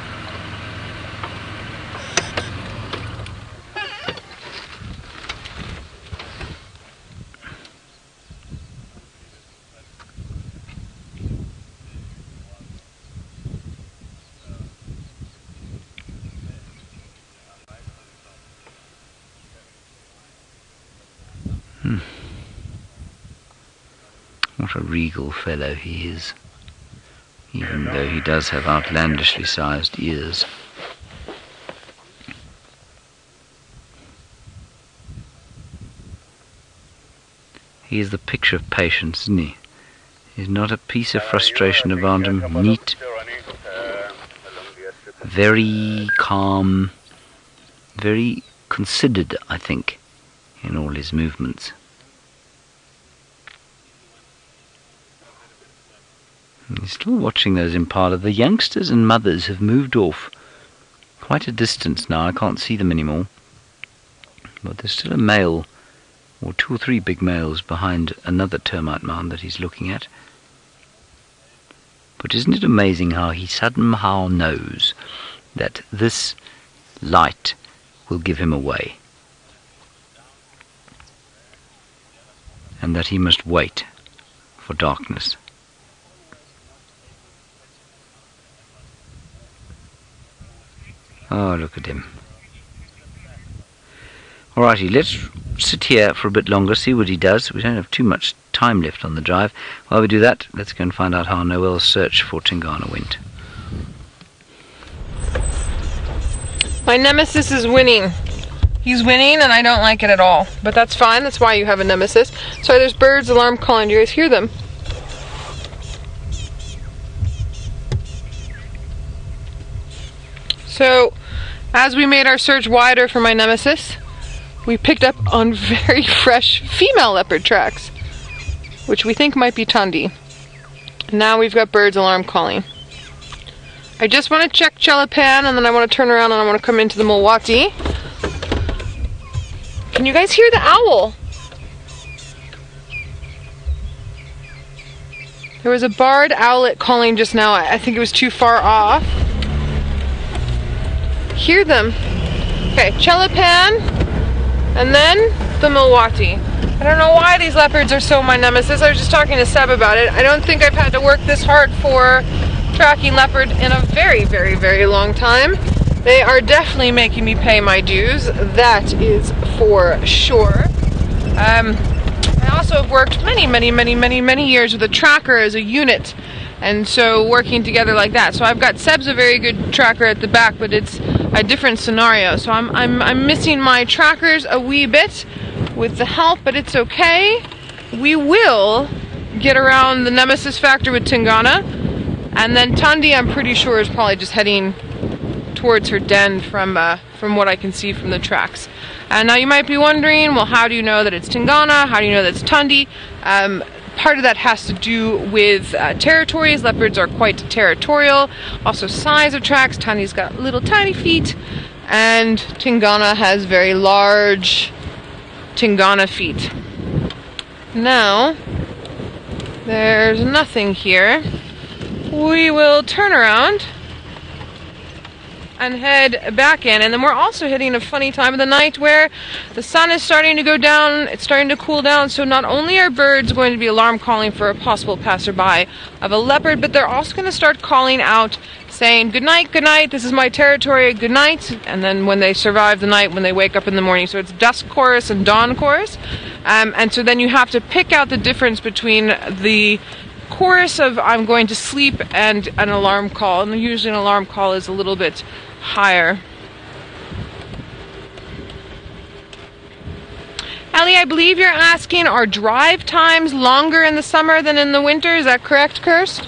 What a regal fellow he is, even though he does have outlandishly sized ears. He is the picture of patience, isn't he? He's not a piece of frustration about him. Neat, very calm, very considered, I think, in all his movements. He's still watching those impala. The youngsters and mothers have moved off quite a distance now. I can't see them anymore. But there's still a male, or 2 or 3 big males behind another termite mound that he's looking at. But isn't it amazing how he somehow knows that this light will give him away, and that he must wait for darkness. Oh, look at him. Alrighty, let's sit here for a bit longer, see what he does. We don't have too much time left on the drive. While we do that, let's go and find out how Noel's search for Tingana went. My nemesis is winning. He's winning and I don't like it at all. But that's fine, that's why you have a nemesis. Sorry, there's birds alarm calling. Do you guys hear them? So, as we made our search wider for my nemesis, we picked up on very fresh female leopard tracks, which we think might be Tundi. Now we've got birds alarm calling. I just want to check Chelapan, and then I want to turn around and I want to come into the Mulwati. Can you guys hear the owl? There was a barred owlet calling just now. I think it was too far off. Hear them. Okay, Chelapan, and then the Mulwati. I don't know why these leopards are so my nemesis. I was just talking to Seb about it. I don't think I've had to work this hard for tracking leopard in a very, very, very long time. They are definitely making me pay my dues. That is for sure. I also have worked many years with a tracker as a unit, and so working together like that. So I've got Seb's a very good tracker at the back, but it's a different scenario. So I'm missing my trackers a wee bit with the help, but it's okay. We will get around the nemesis factor with Tingana, and then Tundi, I'm pretty sure, is probably just heading towards her den from what I can see from the tracks. And now you might be wondering, well, how do you know that it's Tingana? How do you know that it's Tundi? Part of that has to do with territories. Leopards are quite territorial. Also size of tracks. Tundi's got little tiny feet, and Tingana has very large Tingana feet. Now, there's nothing here. We will turn around and head back in, and then we're also hitting a funny time of the night where the sun is starting to go down, it's starting to cool down, so not only are birds going to be alarm calling for a possible passerby of a leopard, but they're also going to start calling out saying, good night, this is my territory, good night, and then when they survive the night, when they wake up in the morning, so it's dusk chorus and dawn chorus, and so then you have to pick out the difference between the chorus of I'm going to sleep and an alarm call, and usually an alarm call is a little bit higher. Ellie, I believe you're asking, are drive times longer in the summer than in the winter? Is that correct, Kirst?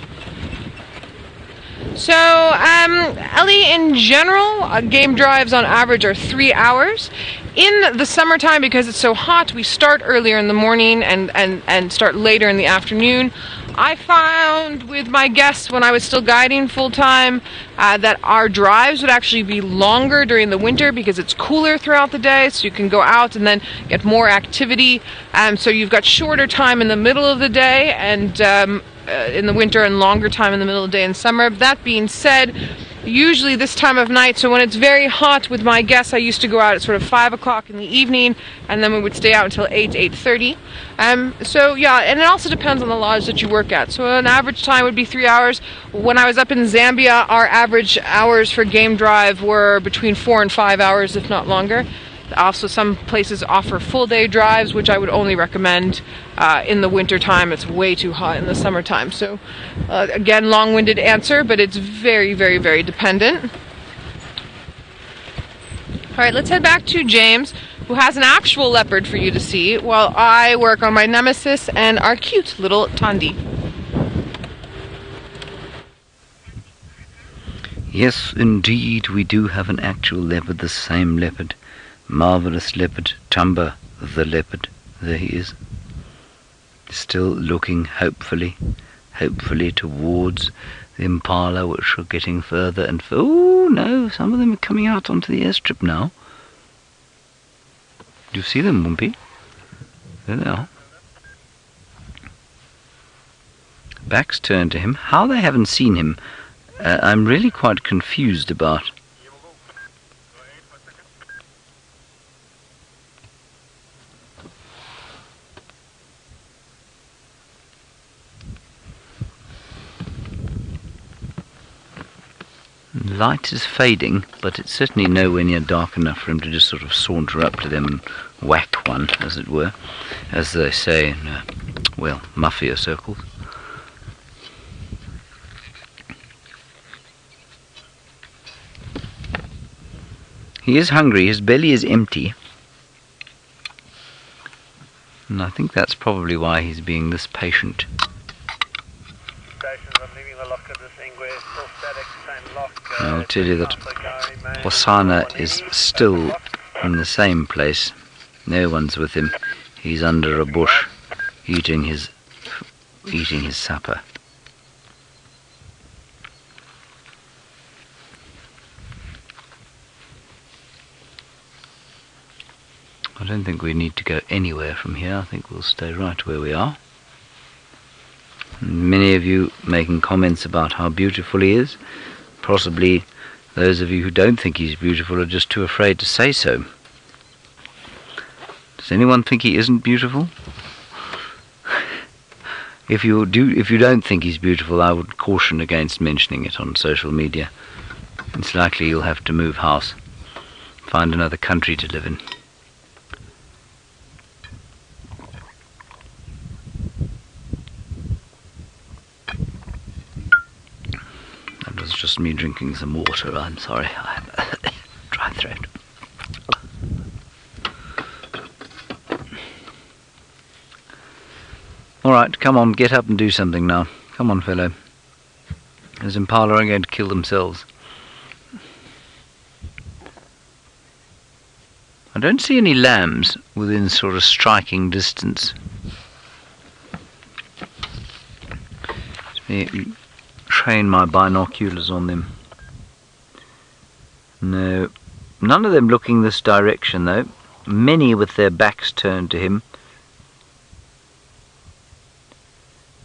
So, Ellie, in general, game drives on average are 3 hours. In the summertime, because it's so hot, we start earlier in the morning and start later in the afternoon. I found with my guests when I was still guiding full-time that our drives would actually be longer during the winter because it's cooler throughout the day, so you can go out and then get more activity. So you've got shorter time in the middle of the day, and in the winter and longer time in the middle of the day in summer. That being said, usually this time of night, so when it's very hot with my guests, I used to go out at sort of 5 o'clock in the evening, and then we would stay out until 8:30. So yeah, and it also depends on the lodge that you work at. So an average time would be 3 hours. When I was up in Zambia, our average hours for game drive were between 4 and 5 hours, if not longer. Also, some places offer full day drives, which I would only recommend in the winter time. It's way too hot in the summertime. So again, long-winded answer, but it's very, very, very dependent. All right, let's head back to James, who has an actual leopard for you to see, while I work on my nemesis and our cute little Tandi. Yes, indeed, we do have an actual leopard, the same leopard. Marvelous leopard, Thamba the leopard. There he is. Still looking hopefully towards the impala, which are getting further and further. Oh no, some of them are coming out onto the airstrip now. Do you see them, Wumpy? There they are. Back's turned to him. How they haven't seen him, I'm really quite confused about. Light is fading, but it's certainly nowhere near dark enough for him to just sort of saunter up to them and whack one, as it were, as they say in, well, mafia circles. He is hungry, his belly is empty, and I think that's probably why he's being this patient. I'll tell you that Hosana is still in the same place. No one's with him. He's under a bush, eating his supper. I don't think we need to go anywhere from here. I think we'll stay right where we are. Many of you making comments about how beautiful he is. Possibly those of you who don't think he's beautiful are just too afraid to say so. Does anyone think he isn't beautiful? If you don't think he's beautiful, I would caution against mentioning it on social media. It's likely you'll have to move house, find another country to live in. Just me drinking some water. I'm sorry, I have a dry throat. Alright, come on, get up and do something now. Come on, fellow. Those impala are going to kill themselves. I don't see any lambs within sort of striking distance. Let me train my binoculars on them. No, none of them looking this direction though. Many with their backs turned to him.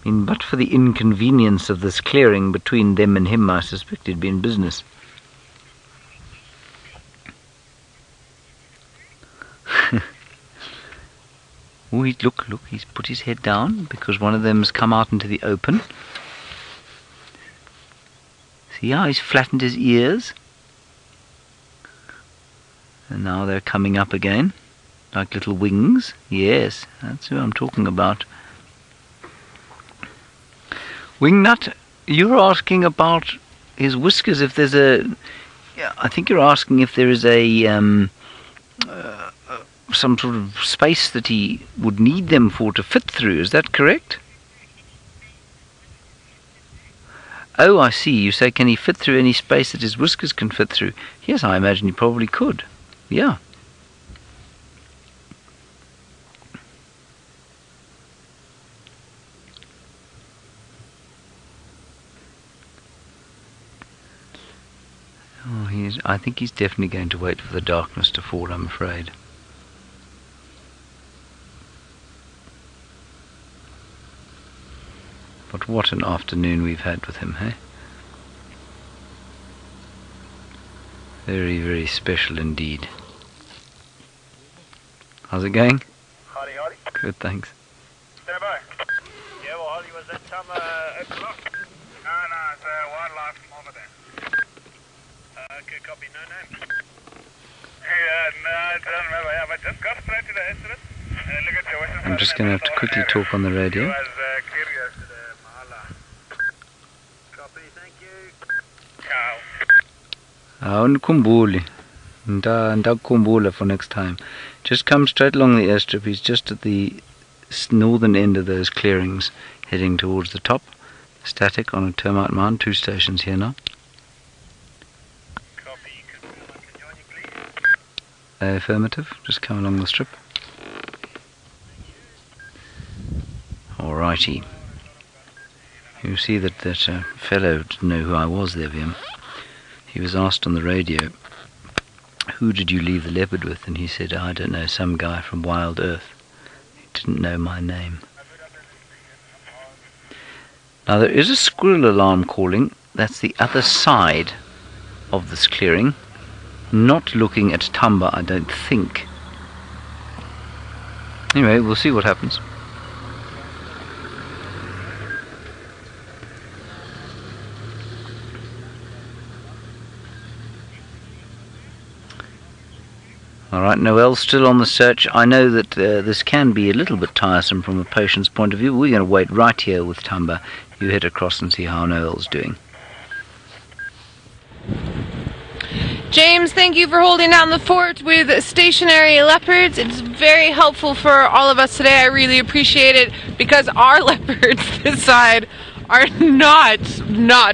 I mean, but for the inconvenience of this clearing between them and him, I suspect he'd be in business. Oh, look, he's put his head down because one of them's come out into the open. See how he's flattened his ears? And now they're coming up again, like little wings. Yes, that's who I'm talking about. Wingnut, you're asking about his whiskers, if there's a... Yeah, I think you're asking if there is a... some sort of space that he would need them for to fit through. Is that correct? Oh, I see. You say, can he fit through any space that his whiskers can fit through? Yes, I imagine he probably could. Yeah. Oh, I think he's definitely going to wait for the darkness to fall, I'm afraid. But But what an afternoon we've had with him, hey? Very, very special indeed. How's it going? Hardy, hardy. Good, thanks. Stand by. Yeah, well, Hardy, was that some o'clock? No, it's wildlife from over there. Okay, copy, no name. Yeah, no, I don't remember. Yeah, but just go straight to the incident. Look at your western I'm just going to have to quickly talk on the radio. It was Kruger to the Mahala. Copy, thank you. Ciao. Nkumbuli. Ndakumbula for next time. Just come straight along the airstrip. He's just at the northern end of those clearings, heading towards the top. Static on a termite mound. 2 stations here now. Copy, confirm I can join you, please. Affirmative. Just come along the strip. Alrighty. You see that fellow didn't know who I was there, Vim. He was asked on the radio, who did you leave the leopard with? And he said, I don't know, some guy from Wild Earth. He didn't know my name. Now there is a squirrel alarm calling. That's the other side of this clearing. Not looking at Thamba, I don't think. Anyway, we'll see what happens. Alright, Noel's still on the search. I know that this can be a little bit tiresome from a patient's point of view. We're going to wait right here with Thamba. You head across and see how Noel's doing. James, thank you for holding down the fort with stationary leopards. It's very helpful for all of us today. I really appreciate it because our leopards this side are not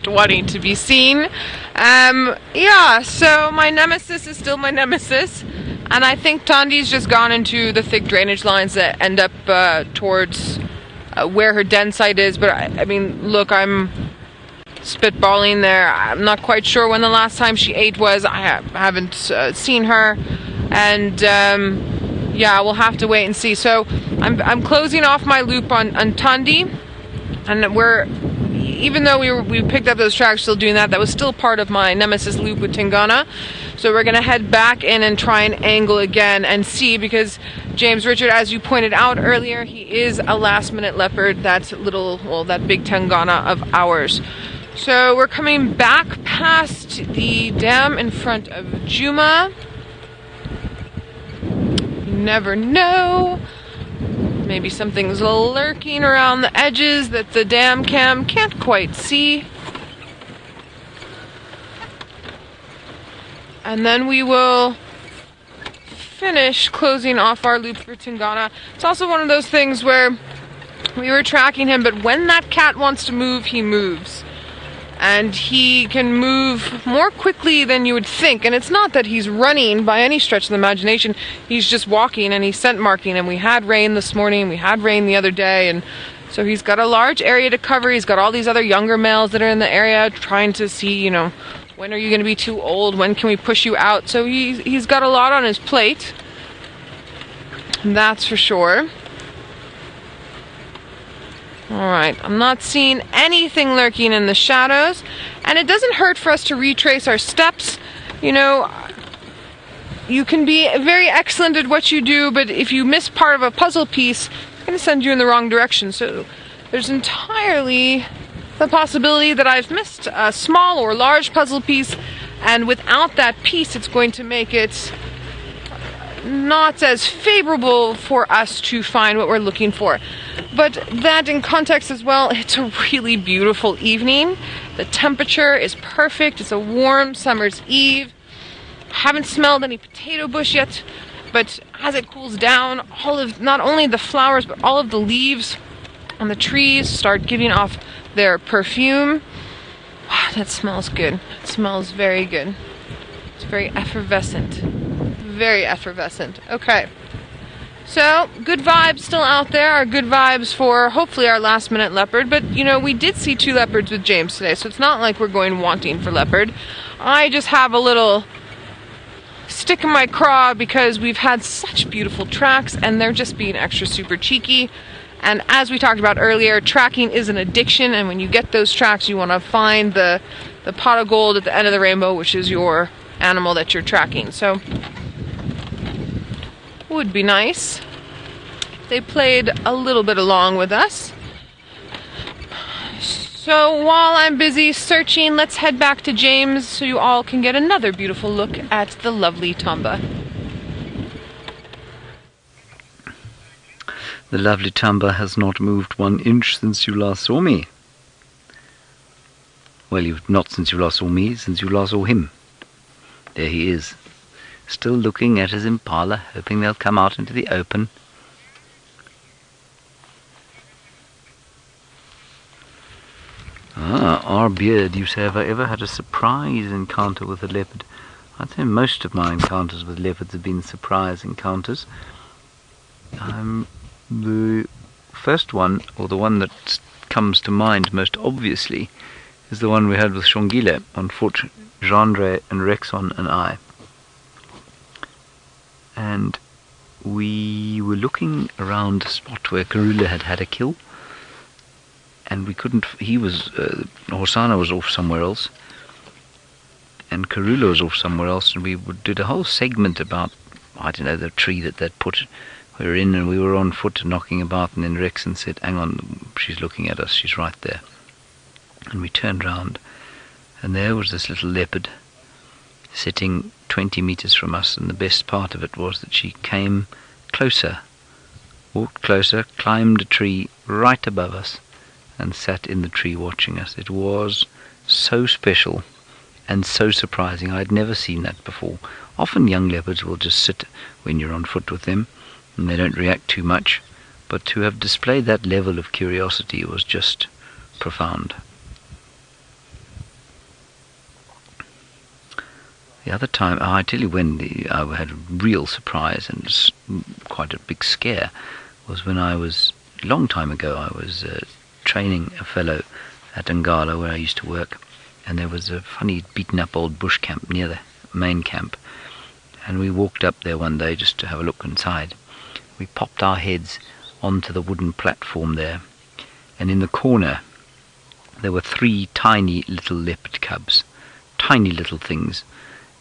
wanting to be seen. Yeah, so my nemesis is still my nemesis. And I think Tandi's just gone into the thick drainage lines that end up towards where her den site is. But I mean, look, I'm spitballing there. I'm not quite sure when the last time she ate was. I haven't seen her. And yeah, we'll have to wait and see. So I'm closing off my loop on Tandi. And even though we picked up those tracks, still doing that, that was still part of my nemesis loop with Tingana. So we're going to head back in and try and angle again and see, because James Richard, as you pointed out earlier, he is a last-minute leopard, that big Tingana of ours. So we're coming back past the dam in front of Djuma. You never know. Maybe something's lurking around the edges that the dam cam can't quite see. And then we will finish closing off our loop for Tingana. It's also one of those things where we were tracking him, but when that cat wants to move, he moves. And he can move more quickly than you would think. And it's not that he's running by any stretch of the imagination. He's just walking and he's scent marking. And we had rain this morning, we had rain the other day. And so he's got a large area to cover. He's got all these other younger males that are in the area trying to see, you know, when are you going to be too old? When can we push you out? So he's got a lot on his plate. That's for sure. Alright, I'm not seeing anything lurking in the shadows. And it doesn't hurt for us to retrace our steps. You know, you can be very excellent at what you do, but if you miss part of a puzzle piece, it's going to send you in the wrong direction. So there's entirely the possibility that I've missed a small or large puzzle piece, and without that piece it's going to make it not as favorable for us to find what we're looking for. But that in context as well, it's a really beautiful evening. The temperature is perfect. It's a warm summer's eve. Haven't smelled any potato bush yet, but as it cools down, not only the flowers but all of the leaves on the trees start giving off their perfume. Wow, that smells good. It smells very good. It's very effervescent. Very effervescent. Okay. So, good vibes still out there. Our good vibes for hopefully our last minute leopard. But, you know, we did see 2 leopards with James today, so it's not like we're going wanting for leopard. I just have a little stick in my craw because we've had such beautiful tracks and they're just being extra super cheeky. And as we talked about earlier, tracking is an addiction, and when you get those tracks, you want to find the pot of gold at the end of the rainbow, which is your animal that you're tracking. So would be nice if they played a little bit along with us. So while I'm busy searching, let's head back to James so you all can get another beautiful look at the lovely Thamba. The lovely Thamba has not moved 1 inch since you last saw me. Well, not since you last saw me, since you last saw him. There he is, still looking at his impala, hoping they'll come out into the open. Our beard, you say, have I ever had a surprise encounter with a leopard? I'd say most of my encounters with leopards have been surprise encounters. The first one, or the one that comes to mind most obviously, is the one we had with Shongile on foot, Gendre and Rexon and I. And we were looking around a spot where Kruger had a kill, and we couldn't, Hosanna was off somewhere else, and Kruger was off somewhere else, and we did a whole segment about, I don't know, the tree that they'd put. We were in and we were on foot knocking about, and then Rexon said, hang on, she's looking at us, she's right there. And we turned round, and there was this little leopard sitting 20 meters from us, and the best part of it was that she came closer, walked closer, climbed a tree right above us, and sat in the tree watching us. It was so special and so surprising. I'd never seen that before. Often young leopards will just sit when you're on foot with them, and they don't react too much, but to have displayed that level of curiosity was just profound. The other time, I tell you when I had a real surprise and quite a big scare, was when I was, a long time ago, I was training a fellow at Angama where I used to work, and there was a funny beaten up old bush camp near the main camp, and we walked up there one day just to have a look inside. We popped our heads onto the wooden platform there, and in the corner there were 3 tiny little leopard cubs, tiny little things,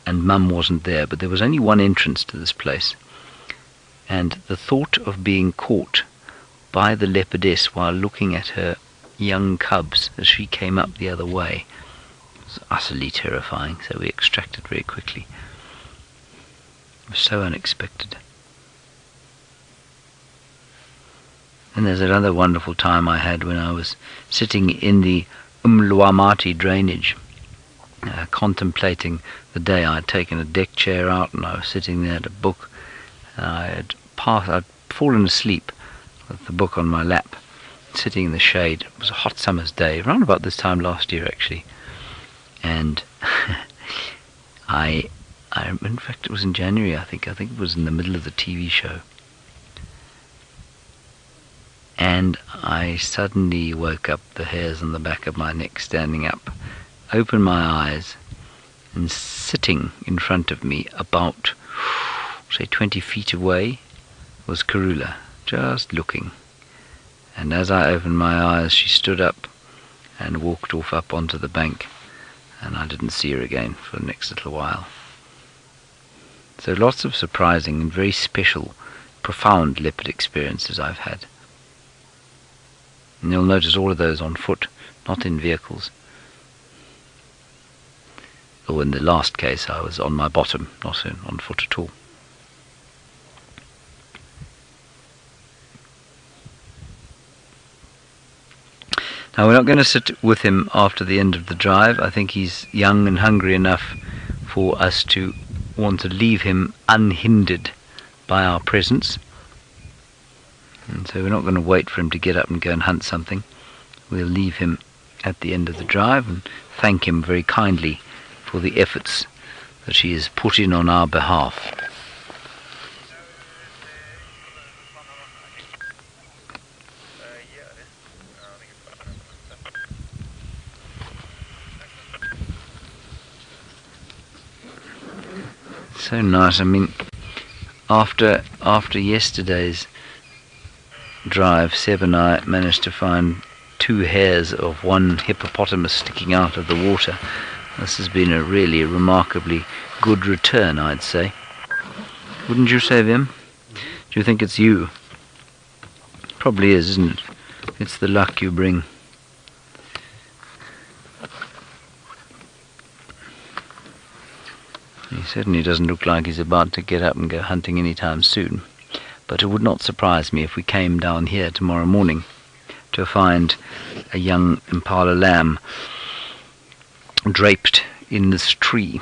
and Mum wasn't there, but there was only one entrance to this place, and the thought of being caught by the leopardess while looking at her young cubs as she came up the other way was utterly terrifying, so we extracted very quickly. It was so unexpected. And there's another wonderful time I had when I was sitting in the Umluamati drainage, contemplating the day. I'd taken a deck chair out and I was sitting there at a book, and I'd fallen asleep with the book on my lap, sitting in the shade. It was a hot summer's day, around about this time last year actually, and in fact it was in January, I think it was in the middle of the TV show. And I suddenly woke up, the hairs on the back of my neck standing up, opened my eyes, and sitting in front of me, about, say, 20 feet away, was Kruger, just looking. And as I opened my eyes, she stood up and walked off up onto the bank, and I didn't see her again for the next little while. So lots of surprising and very special, profound leopard experiences I've had. And you'll notice all of those on foot, not in vehicles. Or in the last case, I was on my bottom, not on foot at all. Now, we're not going to sit with him after the end of the drive. I think he's young and hungry enough for us to want to leave him unhindered by our presence. And so we're not going to wait for him to get up and go and hunt something. We'll leave him at the end of the drive and thank him very kindly for the efforts that he has put in on our behalf. So nice. I mean, after yesterday's drive, Seb and I managed to find 2 hairs of one hippopotamus sticking out of the water. This has been a really remarkably good return, I'd say. Wouldn't you say, Vim? Do you think it's you? Probably is, isn't it? It's the luck you bring. He certainly doesn't look like he's about to get up and go hunting anytime soon. But it would not surprise me if we came down here tomorrow morning to find a young impala lamb draped in this tree.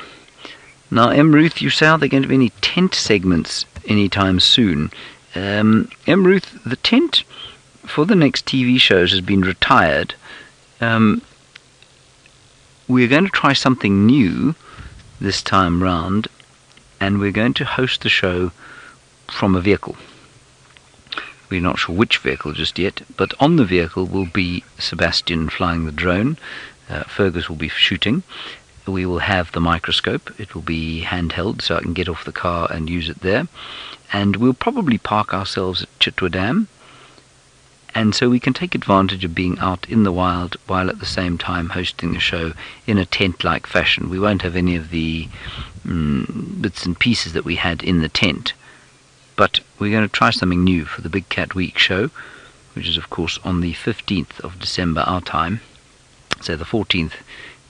Now, Ruth, you say, are there going to be any tent segments anytime soon? Ruth, the tent for the next TV shows has been retired. We're going to try something new this time round, and we're going to host the show from a vehicle. We're not sure which vehicle just yet, but on the vehicle will be Sebastian flying the drone. Fergus will be shooting. We will have the microscope. It will be handheld, so I can get off the car and use it there. And we'll probably park ourselves at Chitwa Dam, and so we can take advantage of being out in the wild while at the same time hosting the show in a tent-like fashion. We won't have any of the bits and pieces that we had in the tent, but we're going to try something new for the Big Cat Week show, which is of course on the 15th of December our time, so the 14th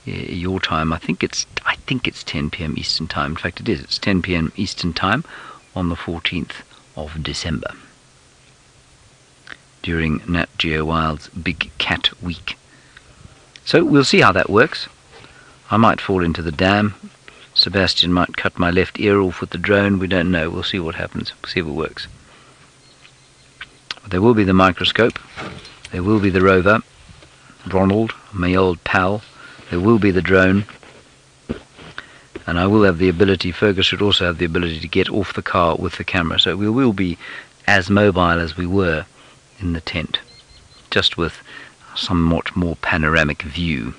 your time. I think it's 10 p.m. Eastern time. In fact, it is. It's 10 p.m. Eastern time on the 14th of December during Nat Geo Wild's Big Cat Week. So we'll see how that works. I might fall into the dam. Sebastian might cut my left ear off with the drone. We don't know. We'll see what happens. We'll see if it works. But there will be the microscope. There will be the rover, Ronald, my old pal. There will be the drone. And I will have the ability, Fergus should also have the ability to get off the car with the camera. So we will be as mobile as we were in the tent, just with a somewhat more panoramic view.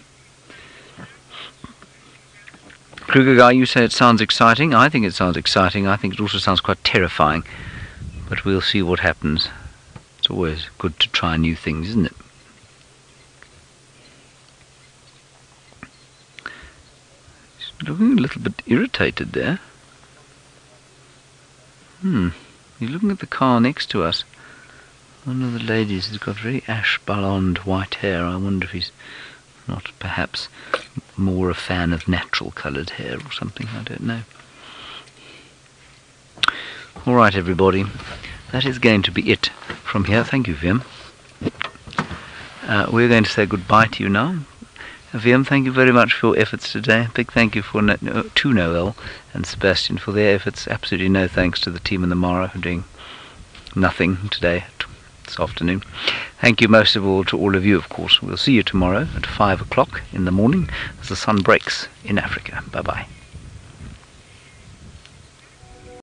Kruger guy, you say it sounds exciting. I think it sounds exciting. I think it also sounds quite terrifying. But we'll see what happens. It's always good to try new things, isn't it? He's looking a little bit irritated there. He's looking at the car next to us. One of the ladies has got very ash blonde white hair. I wonder if he's not perhaps more a fan of natural coloured hair or something. I don't know. Alright everybody, that is going to be it from here. Thank you, Vim. We're going to say goodbye to you now. Vim, thank you very much for your efforts today. Big thank you to Noel and Sebastian for their efforts. Absolutely no thanks to the team in the Mara for doing nothing today, this afternoon. Thank you most of all to all of you, of course. We'll see you tomorrow at 5 o'clock in the morning as the sun breaks in Africa. Bye-bye.